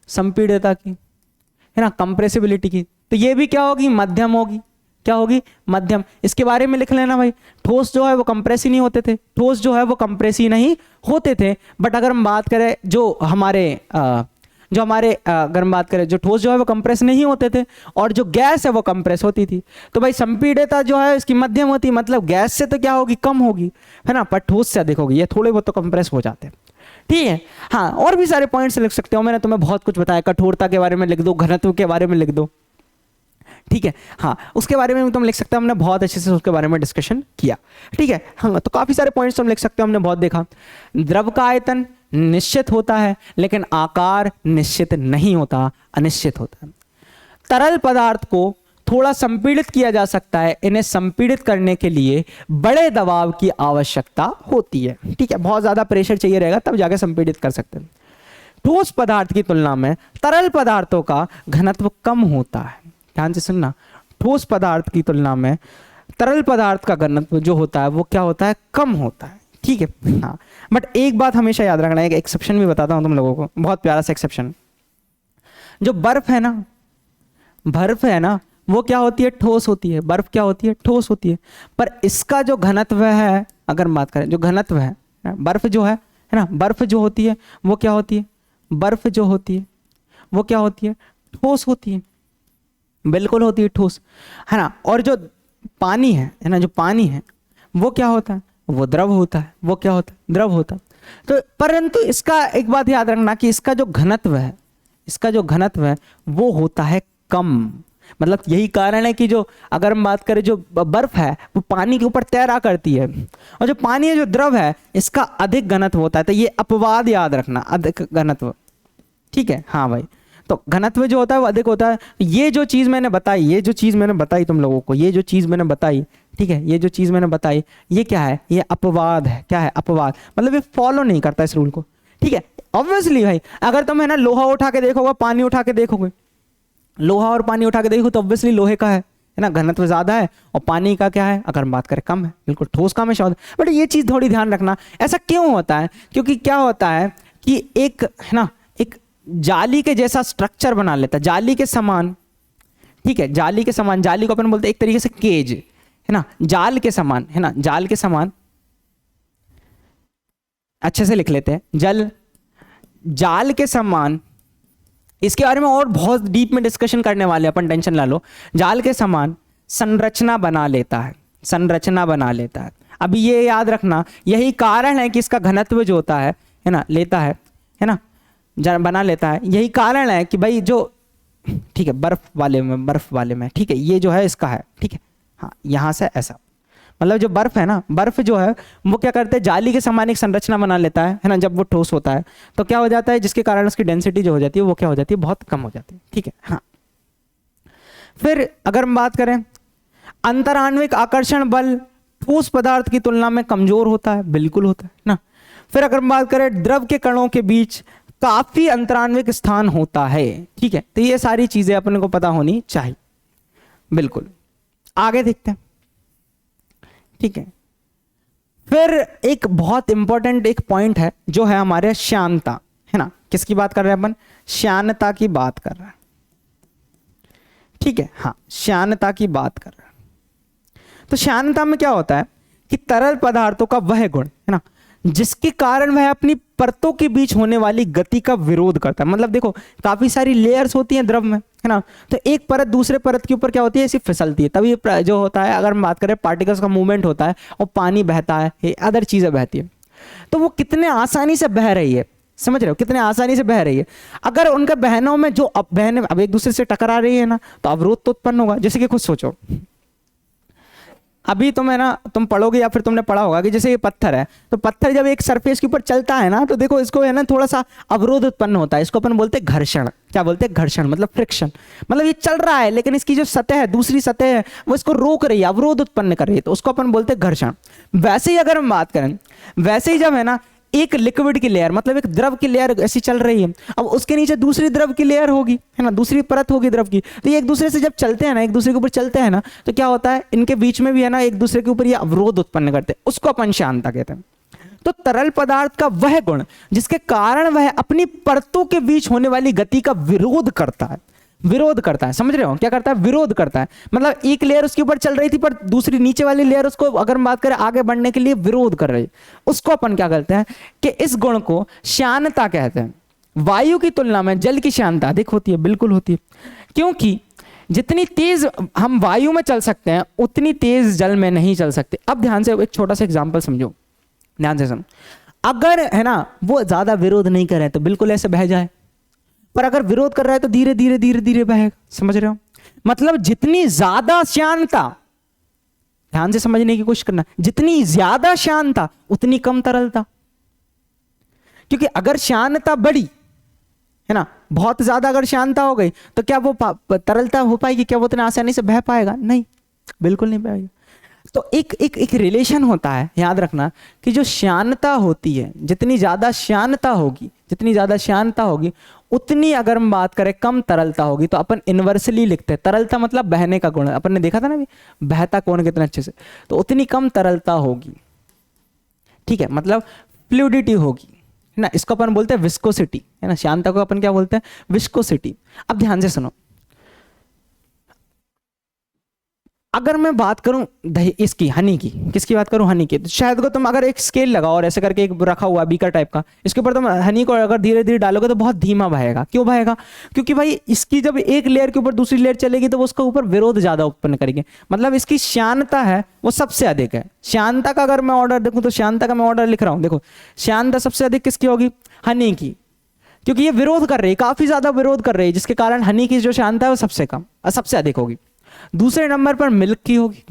संपीड्यता की, है ना, कंप्रेसिबिलिटी की। तो ये भी क्या होगी, मध्यम होगी, क्या होगी, मध्यम। इसके बारे में लिख लेना भाई, ठोस जो है वो कंप्रेस ही नहीं होते थे, ठोस जो है वो कंप्रेस ही नहीं होते थे। बट अगर हम बात करें जो हमारे अगर हम बात करें जो ठोस जो है वो कंप्रेस नहीं होते थे, और जो गैस है वो कंप्रेस होती थी, तो भाई संपीड्यता जो है इसकी मध्यम होती, मतलब गैस से तो क्या होगी, कम होगी, है ना, पर ठोस से अधिक होगी, ये थोड़े बहुत तो कंप्रेस हो जाते हैं, ठीक है। हाँ, और भी सारे पॉइंट्स लिख सकते हो, मैंने तुम्हें बहुत कुछ बताया, कठोरता के बारे में लिख दो, घनत्व के बारे में लिख दो, ठीक है, हाँ, उसके बारे में तुम लिख सकते हो, हमने बहुत अच्छे से उसके बारे में डिस्कशन किया, ठीक है। हाँ, तो काफी सारे पॉइंट्स तुम लिख सकते हो, हमने बहुत देखा। द्रव का आयतन निश्चित होता है, लेकिन आकार निश्चित नहीं होता, अनिश्चित होता है। तरल पदार्थ को थोड़ा संपीड़ित किया जा सकता है, इन्हें संपीड़ित करने के लिए बड़े दबाव की आवश्यकता होती है, ठीक है, बहुत ज्यादा प्रेशर चाहिए रहेगा तब जाके संपीड़ित कर सकते हैं। ठोस पदार्थ की तुलना में तरल पदार्थों का घनत्व कम होता है। ध्यान से सुनना, ठोस पदार्थ की तुलना में तरल पदार्थ का घनत्व जो होता है वो क्या होता है, कम होता है। ठीक है, हाँ। बट एक बात हमेशा याद रखना है, एक एक्सेप्शन भी बताता हूं तुम लोगों को, बहुत प्यारा सा एक्सेप्शन। जो बर्फ है ना वो क्या होती है, ठोस होती है। बर्फ क्या होती है, ठोस होती है। पर इसका जो घनत्व है, अगर बात करें जो घनत्व है, बर्फ जो है ना, बर्फ जो होती है वो क्या होती है, बर्फ जो होती है वो क्या होती है, ठोस होती है। बिल्कुल होती है ठोस, है ना। और जो पानी है ना, जो पानी है वो क्या होता है, वो द्रव होता है। वो क्या होता है, द्रव होता है। तो परंतु इसका एक बात याद रखना कि इसका जो घनत्व है, इसका जो घनत्व है वो होता है कम। मतलब यही कारण है कि जो अगर हम बात करें जो बर्फ है वो पानी के ऊपर तैरा करती है, और जो पानी है जो द्रव है इसका अधिक घनत्व होता है। तो ये अपवाद याद रखना, अधिक घनत्व। ठीक है, हाँ भाई। तो घनत्व जो होता है वो अधिक होता है। ये जो चीज मैंने बताई, ये जो चीज मैंने बताई तुम लोगों को, ये जो चीज मैंने बताई, ठीक है, ये जो चीज मैंने बताई ये क्या है, ये अपवाद है। क्या है, अपवाद। मतलब ये फॉलो नहीं करता इस रूल को। ठीक है, ऑब्वियसली भाई अगर तुम है ना लोहा उठा के देखोगे, पानी उठा के देखोगे, लोहा और पानी उठा के देखो तो ऑब्वियसली लोहे का है ना घनत्व ज्यादा है, और पानी का क्या है, अगर हम बात करें कम है। बिल्कुल ठोस का हमेशा होता है। बट ये चीज थोड़ी ध्यान रखना, ऐसा क्यों होता है, क्योंकि क्या होता है कि एक है ना, एक जाली के जैसा स्ट्रक्चर बना लेता है, जाली के समान। ठीक है, जाली के समान, जाली को अपन बोलते हैं एक तरीके से केज, है ना, जाल के समान, है ना, जाल के समान। अच्छे से लिख लेते हैं, जाल के समान। इसके बारे में और बहुत डीप में डिस्कशन करने वाले अपन, टेंशन ला लो। जाल के समान संरचना बना लेता है, संरचना बना लेता है। अभी ये याद रखना, यही कारण है कि इसका घनत्व जो होता है ना, लेता है ना, बना लेता है। यही कारण है कि भाई जो, ठीक है, बर्फ वाले में, ठीक है, ये जो है इसका है, ठीक है, हाँ, यहां से ऐसा, मतलब जो बर्फ है ना, बर्फ जो है वो क्या करते हैं, जाली के समान एक संरचना बना लेता है ना। जब वो ठोस होता है तो क्या हो जाता है, जिसके कारण उसकी डेंसिटी जो हो जाती है वो क्या हो जाती है, बहुत कम हो जाती है। ठीक है, हाँ। फिर अगर हम बात करें, अंतराण्विक आकर्षण बल ठोस पदार्थ की तुलना में कमजोर होता है। बिल्कुल होता है ना। फिर अगर हम बात करें, द्रव के कणों के बीच काफी अंतराण्विक स्थान होता है। ठीक है, तो ये सारी चीजें अपने को पता होनी चाहिए। बिल्कुल, आगे देखते हैं। ठीक है, फिर एक बहुत इंपॉर्टेंट एक पॉइंट है जो है हमारे श्यानता, है ना। किसकी बात कर रहे हैं अपन, श्यानता की बात कर रहे हैं। ठीक है, हाँ, श्यानता की बात कर रहे हैं। तो श्यानता में क्या होता है कि तरल पदार्थों का वह गुण, है ना, जिसके कारण वह अपनी परतों के बीच होने वाली गति का विरोध करता है। मतलब देखो, काफी सारी लेयर्स होती हैं द्रव में, है ना, तो एक परत दूसरे परत के ऊपर क्या होती है, ऐसी फिसलती है। तभी जो होता है, अगर हम बात करें पार्टिकल्स का मूवमेंट होता है और पानी बहता है, अदर चीजें बहती है, तो वो कितने आसानी से बह रही है, समझ रहे हो, कितने आसानी से बह रही है। अगर उनके बहनों में जो अब एक दूसरे से टकरा रही है ना, तो अवरोध तो उत्पन्न होगा। जैसे कि खुद सोचो, अभी तुम है ना, तुम पढ़ोगे या फिर तुमने पढ़ा होगा कि जैसे ये पत्थर है, तो पत्थर जब एक सरफेस के ऊपर चलता है ना, तो देखो इसको है ना थोड़ा सा अवरोध उत्पन्न होता है। इसको अपन बोलते हैं घर्षण। क्या बोलते हैं, घर्षण, मतलब फ्रिक्शन। मतलब ये चल रहा है लेकिन इसकी जो सतह है, दूसरी सतह है, वो इसको रोक रही है, अवरोध उत्पन्न कर रही है, तो उसको अपन बोलते हैं घर्षण। वैसे ही अगर हम बात करें, वैसे ही जब है ना एक लिक्विड की लेयर, मतलब एक द्रव की लेयर ऐसी चल रही है, अब उसके नीचे दूसरी द्रव की लेयर होगी, है ना, दूसरी परत होगी द्रव की, तो ये एक दूसरे से जब चलते हैं ना, एक दूसरे के ऊपर चलते हैं ना, तो क्या होता है, इनके बीच में भी है ना एक दूसरे के ऊपर ये अवरोध उत्पन्न करते हैं। उसको अपन श्यानता कहते हैं। तो तरल पदार्थ का वह गुण जिसके कारण वह अपनी परतों के बीच होने वाली गति का विरोध करता है, विरोध करता है, समझ रहे हो, क्या करता है, विरोध करता है। मतलब एक लेयर उसके ऊपर चल रही थी पर दूसरी नीचे वाली लेयर उसको, अगर हम बात करें, आगे बढ़ने के लिए विरोध कर रही है। उसको अपन क्या कहते हैं कि इस गुण को श्यानता कहते हैं। वायु की तुलना में जल की श्यानता अधिक होती है। बिल्कुल होती है, क्योंकि जितनी तेज हम वायु में चल सकते हैं उतनी तेज जल में नहीं चल सकते। अब ध्यान से एक छोटा सा एग्जाम्पल समझो, ध्यान से सुनो। अगर है ना वो ज्यादा विरोध नहीं करे तो बिल्कुल ऐसे बह जाए, पर अगर विरोध कर रहा है तो धीरे धीरे धीरे धीरे बहेगा। समझ रहे हो, मतलब जितनी ज्यादा श्यानता, ध्यान से समझने की कोशिश करना, जितनी ज्यादा श्यानता उतनी कम तरलता। क्योंकि अगर श्यानता बढ़ी, है ना, बहुत ज्यादा अगर श्यानता हो गई तो क्या वो तरलता हो पाएगी, क्या वो उतना आसानी से बह पाएगा, नहीं, बिल्कुल नहीं पाएगा। तो एक एक एक रिलेशन होता है, याद रखना कि जो श्यानता होती है, जितनी ज्यादा श्यानता होगी, जितनी ज्यादा श्यानता होगी उतनी, अगर हम बात करें कम तरलता होगी। तो अपन इनवर्सली लिखते हैं, तरलता मतलब बहने का गुण, अपन ने देखा था ना अभी बहता कौन कितना अच्छे से, तो उतनी कम तरलता होगी, ठीक है, मतलब फ्लूइडिटी होगी, है ना। इसको अपन बोलते हैं विस्कोसिटी, है ना, श्यानता को अपन क्या बोलते हैं, विस्कोसिटी। अब ध्यान से सुनो, अगर मैं बात करूं दही इसकी, हनी की, किसकी बात करूं, हनी की, तो शायद को तुम अगर एक स्केल लगाओ और ऐसे करके एक रखा हुआ बीकर टाइप का, इसके ऊपर तुम हनी को अगर धीरे धीरे डालोगे तो बहुत धीमा बहेगा। क्यों बहेगा, क्योंकि भाई इसकी जब एक लेयर के ऊपर दूसरी लेयर चलेगी तो वो उसके ऊपर विरोध ज्यादा उत्पन्न करेगी, मतलब इसकी श्यानता है वो सबसे अधिक है। श्यानता का अगर मैं ऑर्डर देखूं तो श्यानता का मैं ऑर्डर लिख रहा हूं, देखो श्यानता सबसे अधिक किसकी होगी, हनी की, क्योंकि ये विरोध कर रही है, काफी ज्यादा विरोध कर रही है, जिसके कारण हनी की जो श्यानता है वो सबसे कम, सबसे अधिक होगी। दूसरे नंबर पर मिल्क की होगी,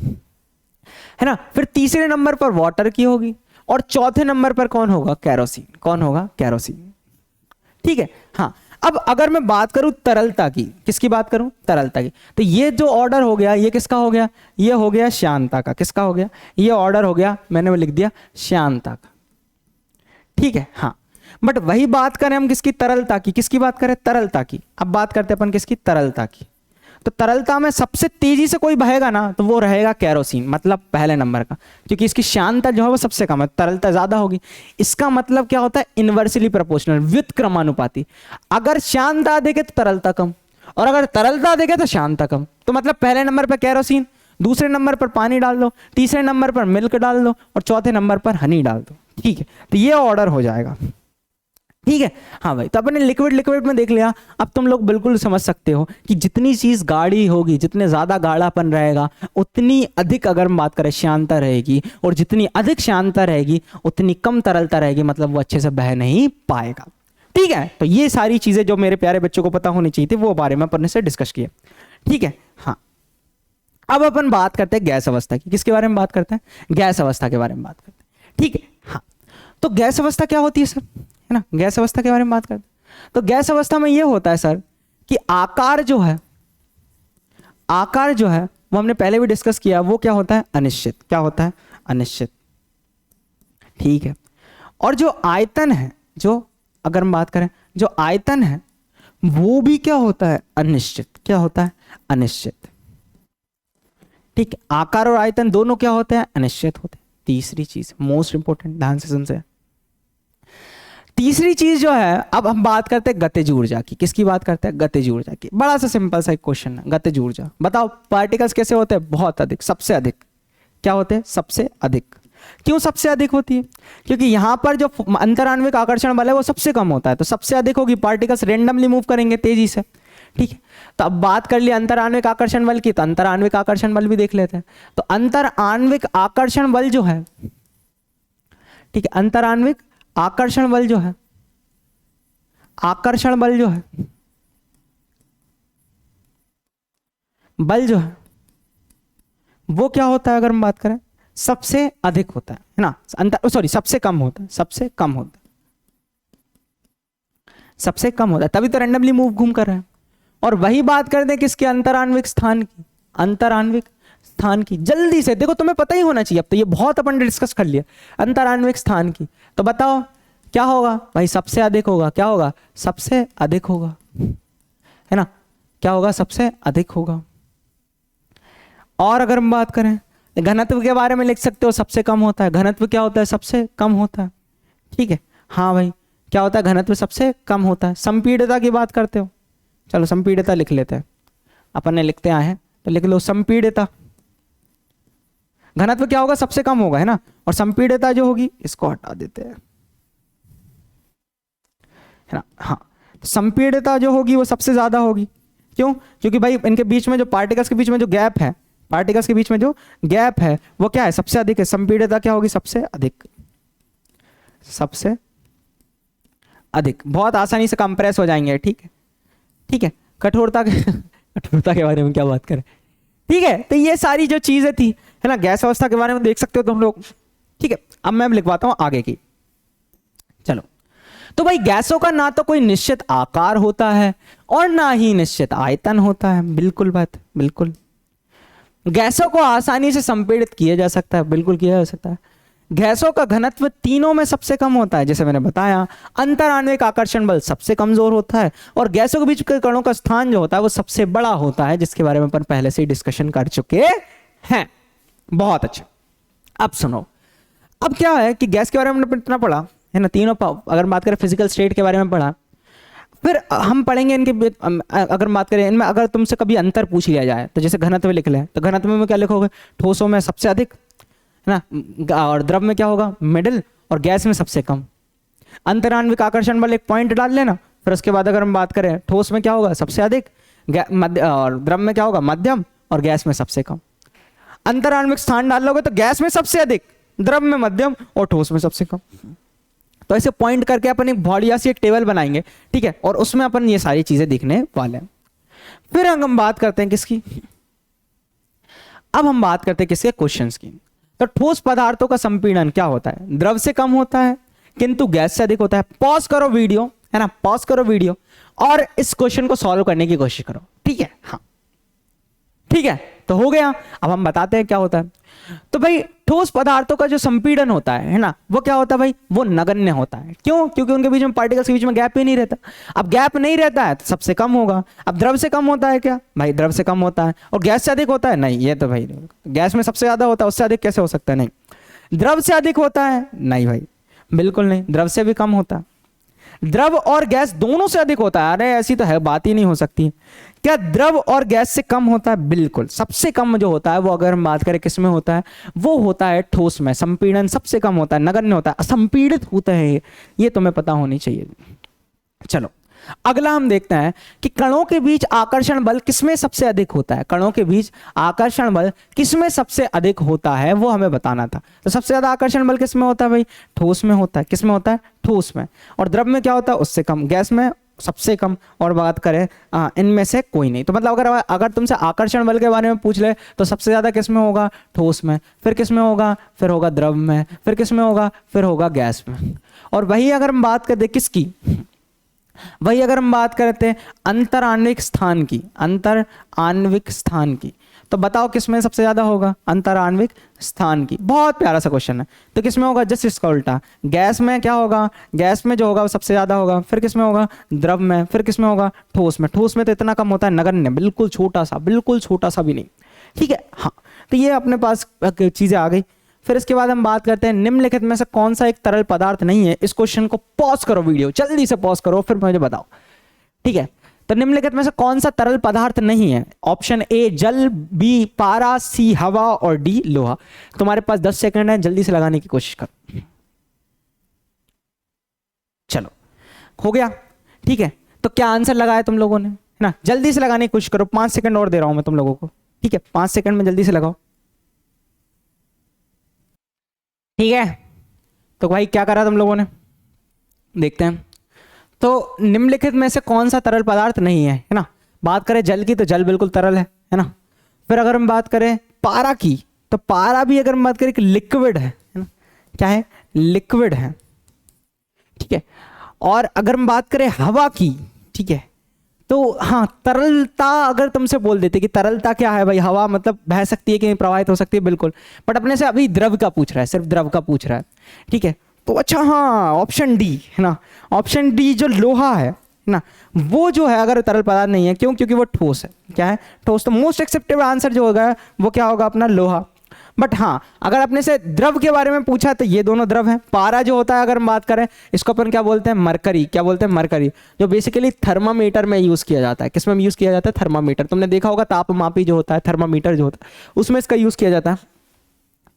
है ना, फिर तीसरे नंबर पर वाटर की होगी, और चौथे नंबर पर कौन होगा, केरोसिन। कौन होगा, केरोसिन, ठीक है। हाँ, अब अगर मैं बात करूं तरलता की, किसकी बात करूं, तरलता की, तो ये जो ऑर्डर हो गया ये किसका हो गया, ये हो गया श्यानता का, किसका हो गया, ये ऑर्डर हो गया, मैंने वो लिख दिया श्यानता का, ठीक है। हाँ, बट वही बात करें हम किसकी, तरलता की, किसकी बात करें, तरलता की। अब बात करते हैं अपन किसकी, तरलता की। तो तरलता में सबसे तेजी से कोई बहेगा ना तो वो रहेगा केरोसिन, मतलब पहले नंबर का, क्योंकि इसकी श्यानता जो है वो सबसे कम है, तरलता ज्यादा होगी। इसका मतलब क्या होता है, इनवर्सली प्रोपोर्शनल, व्युत्क्रमानुपाती। अगर श्यानता अधिक है तो तरलता कम, और अगर तरलता अधिक है तो श्यानता कम। तो मतलब पहले नंबर पर केरोसिन, दूसरे नंबर पर पानी डाल दो, तीसरे नंबर पर मिल्क डाल दो, और चौथे नंबर पर हनी डाल दो, ठीक है। तो ये ऑर्डर हो जाएगा, ठीक है। हाँ भाई, तो अपने लिक्विड लिक्विड में देख लिया। अब तुम लोग बिल्कुल समझ सकते हो कि जितनी चीज गाढ़ी होगी, जितने ज्यादा गाढ़ापन रहेगा उतनी अधिक, अगर हम बात करें, श्यानता रहेगी, और जितनी अधिक श्यानता रहेगी उतनी कम तरलता रहेगी, मतलब वो अच्छे से बह नहीं पाएगा, ठीक है। तो ये सारी चीजें जो मेरे प्यारे बच्चों को पता होनी चाहिए थी वो बारे में अपन से डिस्कस किया, ठीक है। हाँ, अब अपन बात करते हैं गैस अवस्था की। किसके बारे में बात करते हैं, गैस अवस्था के बारे में बात करते हैं, ठीक है। हाँ, तो गैस अवस्था क्या होती है सर, है ना, गैस अवस्था के बारे में बात करते हैं। तो गैस अवस्था में यह होता है सर कि आकार जो है, आकार जो है वो हमने पहले भी डिस्कस किया, वो क्या होता है, अनिश्चित। क्या होता है, अनिश्चित, ठीक है। और जो आयतन है, जो अगर हम बात करें, जो आयतन है वो भी क्या होता है, अनिश्चित। क्या होता है, अनिश्चित, ठीक है। आकार और आयतन दोनों क्या होते हैं, अनिश्चित होते हैं। तीसरी चीज मोस्ट इंपोर्टेंट, ध्यान से सुन से, तीसरी चीज जो है, अब हम बात करते हैं गतिज ऊर्जा की। किसकी बात करते हैं, गतिज ऊर्जा की। बड़ा सा सिंपल सा एक क्वेश्चन है, गतिज ऊर्जा। बताओ पार्टिकल्स कैसे होते हैं, बहुत अधिक, सबसे अधिक। क्या होते हैं, सबसे अधिक। क्यों सबसे अधिक होती है, क्योंकि यहां पर जो अंतराण्विक आकर्षण बल है वो सबसे कम होता है, तो सबसे अधिक होगी। पार्टिकल्स रेंडमली मूव करेंगे तेजी से, ठीक है। तो अब बात कर ली अंतराण्विक आकर्षण बल की, तो अंतराण्विक आकर्षण बल भी देख लेते हैं। तो अंतराण्विक आकर्षण बल जो है, ठीक है, अंतराण्विक आकर्षण बल जो है, आकर्षण बल जो है, बल जो है वो क्या होता है, अगर हम बात करें, सबसे अधिक होता है ना, सॉरी सबसे कम होता है, सबसे कम होता है, सबसे कम होता है, तभी तो रैंडमली मूव घूम कर रहे हैं। और वही बात करते हैं किसके, अंतराण्विक स्थान की, अंतराण्विक स्थान की। जल्दी से देखो, तुम्हें पता ही होना चाहिए, अब तो ये बहुत अपन ने डिस्कस कर लिया, अंतराण्विक स्थान की। तो बताओ क्या होगा भाई, सबसे अधिक होगा। क्या होगा, सबसे अधिक होगा, है ना, क्या होगा, सबसे अधिक होगा। और अगर हम बात करें घनत्व के बारे में लिख सकते हो, सबसे कम होता है। घनत्व क्या होता है, सबसे कम होता है, ठीक है। हाँ भाई, क्या होता है, घनत्व सबसे कम होता है। संपीड़ितता की बात करते हो, चलो संपीड़ितता लिख लेते हैं, अपन ने लिखते आए हैं तो लिख लो संपीड़ितता। घनत्व क्या होगा, सबसे कम होगा, है ना, और संपीड़ितता जो होगी, इसको हटा देते हैं, है ना। हाँ, संपीड़ितता जो होगी वो सबसे ज्यादा होगी। क्यों, क्योंकि भाई इनके बीच में जो पार्टिकल्स के बीच में जो गैप है, पार्टिकल्स के बीच में जो गैप है वो क्या है, सबसे अधिक है। संपीड़ितता क्या होगी, सबसे अधिक, सबसे अधिक। बहुत आसानी से कंप्रेस हो जाएंगे, ठीक है, ठीक है। कठोरता के कठोरता के बारे में क्या बात करें, ठीक है। तो ये सारी जो चीजें थी, है ना, गैस अवस्था के बारे में देख सकते हो तुम लोग, ठीक है। अब मैं लिखवाता हूं आगे की, चलो। तो भाई गैसों का ना तो कोई निश्चित आकार होता है और ना ही निश्चित आयतन होता है, बिल्कुल बात, बिल्कुल। गैसों को आसानी से संपीड़ित किया जा सकता है, बिल्कुल किया जा सकता है। गैसों का घनत्व तीनों में सबसे कम होता है, जैसे मैंने बताया। अंतर आणविक आकर्षण बल सबसे कमजोर होता है, और गैसों के बीच के कणों का स्थान जो होता है वो सबसे बड़ा होता है, जिसके बारे में अपन पहले से ही डिस्कशन कर चुके हैं। बहुत अच्छा। अब सुनो, अब क्या है कि गैस के बारे में इतना पढ़ा है ना, तीनों अगर बात करें फिजिकल स्टेट के बारे में पढ़ा, फिर हम पढ़ेंगे इनके अगर बात करें इनमें, अगर तुमसे कभी अंतर पूछ लिया जाए तो जैसे घनत्व लिख लें, तो घनत्व में क्या लिखोगे? ठोसों में सबसे अधिक है ना, और द्रव में क्या होगा? मिडिल, और गैस में सबसे कम। अंतराण्विक आकर्षण बल एक पॉइंट डाल लेना। फिर उसके बाद अगर हम बात करें ठोस में क्या होगा? सबसे अधिक, और द्रव में क्या होगा? मध्यम, और गैस में सबसे कम। अंतराण्विक स्थान डाल लोगे तो गैस में सबसे अधिक, द्रव में मध्यम, और ठोस में सबसे कम। तो ऐसे पॉइंट करके अपन एक बढ़िया सी एक टेबल बनाएंगे, ठीक है, और उसमें अपन ये सारी चीजें देखने वाले हैं। फिर हम बात करते हैं किसकी? अब हम बात करते हैं किसके? क्वेश्चंस की। तो ठोस पदार्थों का संपीड़न क्या होता है? द्रव से कम होता है किंतु गैस से अधिक होता है। पॉज करो वीडियो, है ना, पॉज करो वीडियो और इस क्वेश्चन को सॉल्व करने की कोशिश करो, ठीक है? हाँ, ठीक है, तो हो गया। अब हम बताते हैं क्या होता है। तो भाई ठोस पदार्थों का जो संपीड़न होता है ना, वो क्या होता है भाई? वो नगण्य होता है। क्यों? क्योंकि उनके बीच में, पार्टिकल्स के बीच में गैप ही नहीं रहता। अब गैप नहीं रहता है तो सबसे कम होगा। अब द्रव से कम होता है क्या भाई? द्रव से कम होता है। और गैस से अधिक होता है? नहीं, ये तो भाई गैस में सबसे ज्यादा होता है, उससे अधिक कैसे हो सकता है? नहीं। द्रव से अधिक होता है? नहीं भाई, बिल्कुल नहीं, द्रव से भी कम होता है। द्रव और गैस दोनों से अधिक होता है? अरे ऐसी तो है, बात ही नहीं हो सकती। क्या द्रव और गैस से कम होता है? बिल्कुल। सबसे कम जो होता है वो, अगर हम बात करें किस में होता है, वो होता है ठोस में। संपीड़न सबसे कम होता है, नगण्य होता है, असंपीड़ित होता है। ये तुम्हें पता होनी चाहिए। चलो अगला हम देखते हैं कि कणों के बीच आकर्षण बल किसमें सबसे अधिक होता है। कणों के बीच आकर्षण बल किसमें सबसे अधिक होता है वो हमें बताना था। तो सबसे ज्यादा आकर्षण बल किसमें होता है भाई? ठोस में होता है। किसमें होता है? ठोस में। और द्रव में क्या होता है? उससे कम। गैस में सबसे कम। और बात करें इनमें से कोई नहीं। तो मतलब अगर तुमसे आकर्षण बल के बारे में पूछ ले तो सबसे ज्यादा किसमें होगा? ठोस में। फिर किसमें होगा? फिर होगा द्रव में। फिर किसमें होगा? फिर होगा गैस में। और वही अगर हम बात करते किसकी, वही अगर हम बात करते हैं अंतर आणविक स्थान की, अंतर आणविक स्थान की, तो बताओ किसमें सबसे ज्यादा होगा? अंतर आणविक स्थान की। बहुत प्यारा सा क्वेश्चन है। तो किसमें होगा? जस्ट इसका उल्टा। गैस में क्या होगा? गैस में जो होगा वो सबसे ज्यादा होगा। फिर किसमें होगा? द्रव में। फिर किसमें होगा? ठोस में। ठोस में तो इतना कम होता है, नगण्य, बिल्कुल छोटा सा, बिल्कुल छोटा सा भी नहीं, ठीक है? हाँ, तो ये अपने पास चीजें आ गई। फिर इसके बाद हम बात करते हैं निम्नलिखित में से कौन सा एक तरल पदार्थ नहीं है। इस क्वेश्चन को पॉज करो, वीडियो जल्दी से पॉज करो, फिर मुझे बताओ, ठीक है? तो निम्नलिखित में से कौन सा तरल पदार्थ नहीं है? ऑप्शन ए जल, बी पारा, सी हवा, और डी लोहा। तुम्हारे पास 10 सेकंड है, जल्दी से लगाने की कोशिश करो। चलो हो गया, ठीक है? तो क्या आंसर लगाया तुम लोगों ने, है ना? जल्दी से लगाने की कोशिश करो, 5 सेकंड और दे रहा हूं मैं तुम लोगों को, ठीक है? 5 सेकंड में जल्दी से लगाओ, ठीक है? तो भाई क्या करा तुम लोगों ने, देखते हैं। तो निम्नलिखित में से कौन सा तरल पदार्थ नहीं है, है ना? बात करें जल की तो जल बिल्कुल तरल है ना? फिर अगर हम बात करें पारा की, तो पारा भी अगर हम बात करें कि लिक्विड है ना? क्या है? लिक्विड है, ठीक है? और अगर हम बात करें हवा की, ठीक है, तो हाँ, तरलता अगर तुमसे बोल देते कि तरलता क्या है भाई, हवा मतलब बह सकती है कि नहीं, प्रवाहित हो सकती है, बिल्कुल। बट अपने से अभी द्रव का पूछ रहा है, सिर्फ द्रव का पूछ रहा है, ठीक है? तो अच्छा, हाँ, ऑप्शन डी, है ना? ऑप्शन डी जो लोहा है ना, वो जो है अगर तरल पदार्थ नहीं है, क्यों? क्योंकि वो ठोस है। क्या है? ठोस। तो मोस्ट एक्सेप्टेबल आंसर जो होगा वो क्या होगा? अपना लोहा। बट हाँ, अगर अपने से द्रव के बारे में पूछा तो ये दोनों द्रव हैं। पारा जो होता है अगर हम बात करें, इसको अपन क्या बोलते हैं? मरकरी। क्या बोलते हैं? मरकरी, जो बेसिकली थर्मामीटर में यूज किया जाता है। किसमें यूज किया जाता है? थर्मामीटर। तुमने देखा होगा तापमापी जो होता है, थर्मामीटर जो होता है, उसमें इसका यूज किया जाता है।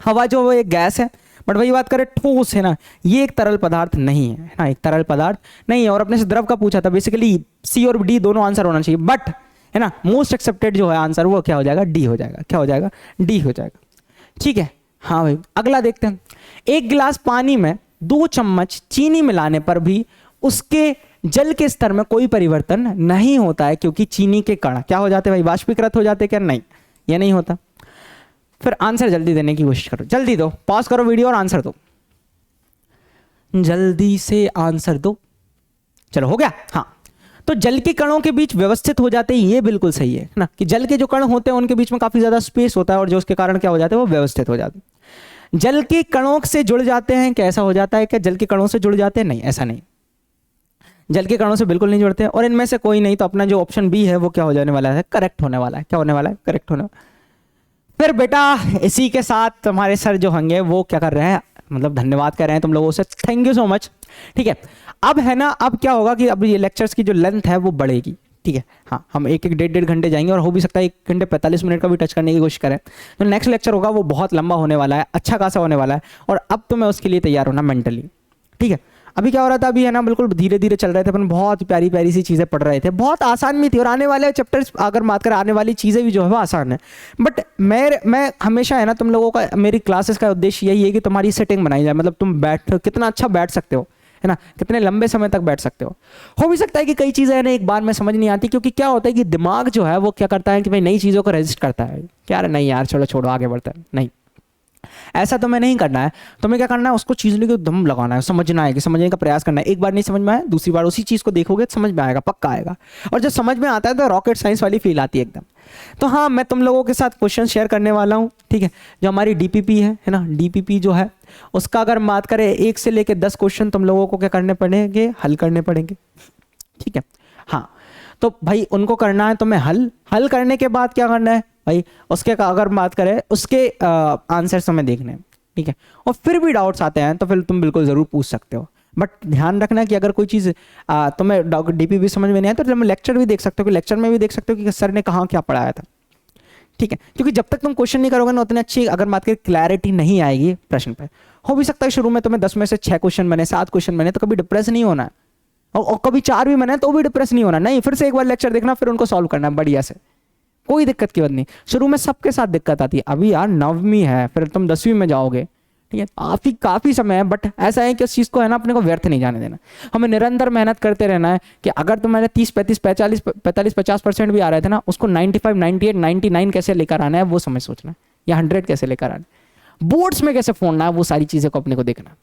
हवा जो वो एक गैस है, बट वही बात करें ठोस है ना, ये एक तरल पदार्थ नहीं है ना, एक तरल पदार्थ नहीं है। और अपने से द्रव का पूछा था, बेसिकली सी और डी दोनों आंसर होना चाहिए, बट है ना, मोस्ट एक्सेप्टेड जो है आंसर वो क्या हो जाएगा? डी हो जाएगा। क्या हो जाएगा? डी हो जाएगा, ठीक है? हाँ भाई, अगला देखते हैं। एक गिलास पानी में 2 चम्मच चीनी मिलाने पर भी उसके जल के स्तर में कोई परिवर्तन नहीं होता है, क्योंकि चीनी के कण क्या हो जाते हैं भाई? वाष्पीकृत हो जाते हैं क्या? नहीं, ये नहीं होता। फिर आंसर जल्दी देने की कोशिश करो, जल्दी दो, पॉज करो वीडियो और आंसर दो, जल्दी से आंसर दो। चलो हो गया? हाँ, तो जल के कणों के बीच व्यवस्थित हो जाते हैं, ये बिल्कुल सही है ना, कि जल के जो कण होते हैं उनके बीच में काफी ज्यादा स्पेस होता है और जो उसके कारण क्या हो जाते हैं, वो व्यवस्थित हो जाते हैं। जल के कणों से जुड़ जाते हैं, क्या ऐसा हो जाता है? क्या जल के कणों से जुड़ जाते हैं? नहीं, ऐसा नहीं, जल के कणों से बिल्कुल नहीं जुड़ते हैं। और इनमें से कोई नहीं, तो अपना जो ऑप्शन बी है वो क्या हो जाने वाला है? करेक्ट होने वाला है। क्या होने वाला है? करेक्ट होने वाला। फिर बेटा इसी के साथ तुम्हारे सर जो होंगे वो क्या कर रहे हैं, मतलब धन्यवाद कर रहे हैं तुम लोगों से, थैंक यू सो मच। ठीक है, अब है ना, अब क्या होगा कि अब ये लेक्चर्स की जो लेंथ है वो बढ़ेगी। ठीक है, हाँ, हम एक एक 1.5 घंटे जाएंगे और हो भी सकता है 1 घंटे 45 मिनट का भी टच करने की कोशिश करें। तो नेक्स्ट लेक्चर होगा वो बहुत लंबा होने वाला है, अच्छा खासा होने वाला है, और अब तो मैं उसके लिए तैयार होना मेंटली। ठीक है, अभी क्या हो रहा था, अभी है ना बिल्कुल धीरे धीरे चल रहे थे अपन, बहुत प्यारी प्यारी सी चीज़ें पढ़ रहे थे, बहुत आसान भी थी, और आने वाले चैप्टर्स अगर बात करें, आने वाली चीज़ें भी जो है वो आसान है। बट मैं हमेशा है ना, तुम लोगों का, मेरी क्लासेस का उद्देश्य यही है कि तुम्हारी सेटिंग बनाई जाए, मतलब तुम बैठ कितना अच्छा बैठ सकते हो, है ना, कितने लंबे समय तक बैठ सकते हो भी सकता है कि कई चीज़ें है ना एक बार में समझ नहीं आती, क्योंकि क्या होता है कि दिमाग जो है वो क्या करता है कि भाई नई चीज़ों को रजिस्ट करता है, क्या नहीं यार चलो छोड़ो आगे बढ़ता है, नहीं, ऐसा तुम्हें नहीं करना है। तुम्हें क्या करना है, उसको चीज़ों को दम लगाना है, समझना है, कि समझने का प्रयास करना है। एक बार नहीं समझ में आया, दूसरी बार उसी चीज़ को देखोगे तो समझ में आएगा, पक्का आएगा, और जब समझ में आता है तो रॉकेट साइंस वाली फील आती है एकदम। तो हाँ, मैं तुम लोगों के साथ क्वेश्चन शेयर करने वाला हूँ। ठीक है, जो हमारी डीपीपी है ना, डीपीपी जो है उसका अगर बात करें 1 से लेकर 10 क्वेश्चन तुम लोगों को क्या करने पड़ेंगे, हल करने पड़ेंगे। ठीक है, हाँ, तो भाई उनको करना है, तो मैं हल करने के बाद क्या करना है भाई, उसके अगर बात करें उसके आंसर्स हमें देखने हैं। ठीक है, और फिर भी डाउट्स आते हैं तो फिर तुम बिल्कुल ज़रूर पूछ सकते हो, बट ध्यान रखना कि अगर कोई चीज़ तुम्हें डीपीपी समझ में नहीं आया तो तुम लेक्चर भी देख सकते हो, कि लेक्चर में भी देख सकते हो कि सर ने कहाँ क्या पढ़ाया था। ठीक है, क्योंकि जब तक तुम क्वेश्चन नहीं करोगे ना, उतनी अच्छी अगर बात करें क्लैरिटी नहीं आएगी प्रश्न पर। हो भी सकता है शुरू में तुम्हें 10 में से 6 क्वेश्चन बने, 7 क्वेश्चन बने, तो कभी डिप्रेस नहीं होना है, और कभी 4 भी बने तो भी डिप्रेस नहीं होना, नहीं, फिर से एक बार लेक्चर देखना, फिर उनको सॉल्व करना बढ़िया से, कोई दिक्कत की बात नहीं। शुरू में सबके साथ दिक्कत आती है, अभी यार 9वीं है, फिर तुम 10वीं में जाओगे। ठीक है, काफ़ी समय है, बट ऐसा है कि उस चीज़ को है ना अपने को व्यर्थ नहीं जाने देना, हमें निरंतर मेहनत करते रहना है। कि अगर तुम्हारे 30, 35, 45, 50% भी आ रहे थे ना, उसको 95, 98, 99 कैसे लेकर आना है वो समझ सोचना है, या 100 कैसे लेकर आना है, बोर्ड्स में कैसे फोड़ना है, वो सारी चीज़ें को अपने को देखना।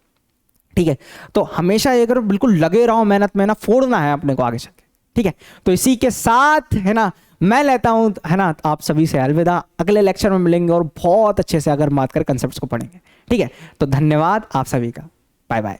ठीक है, तो हमेशा ये अगर बिल्कुल लगे रहो मेहनत में ना, फोड़ना है अपने को आगे चल के। ठीक है, तो इसी के साथ है ना मैं लेता हूं है ना आप सभी से अलविदा, अगले लेक्चर में मिलेंगे और बहुत अच्छे से अगर बात कर कंसेप्ट्स को पढ़ेंगे। ठीक है, तो धन्यवाद आप सभी का, बाय बाय।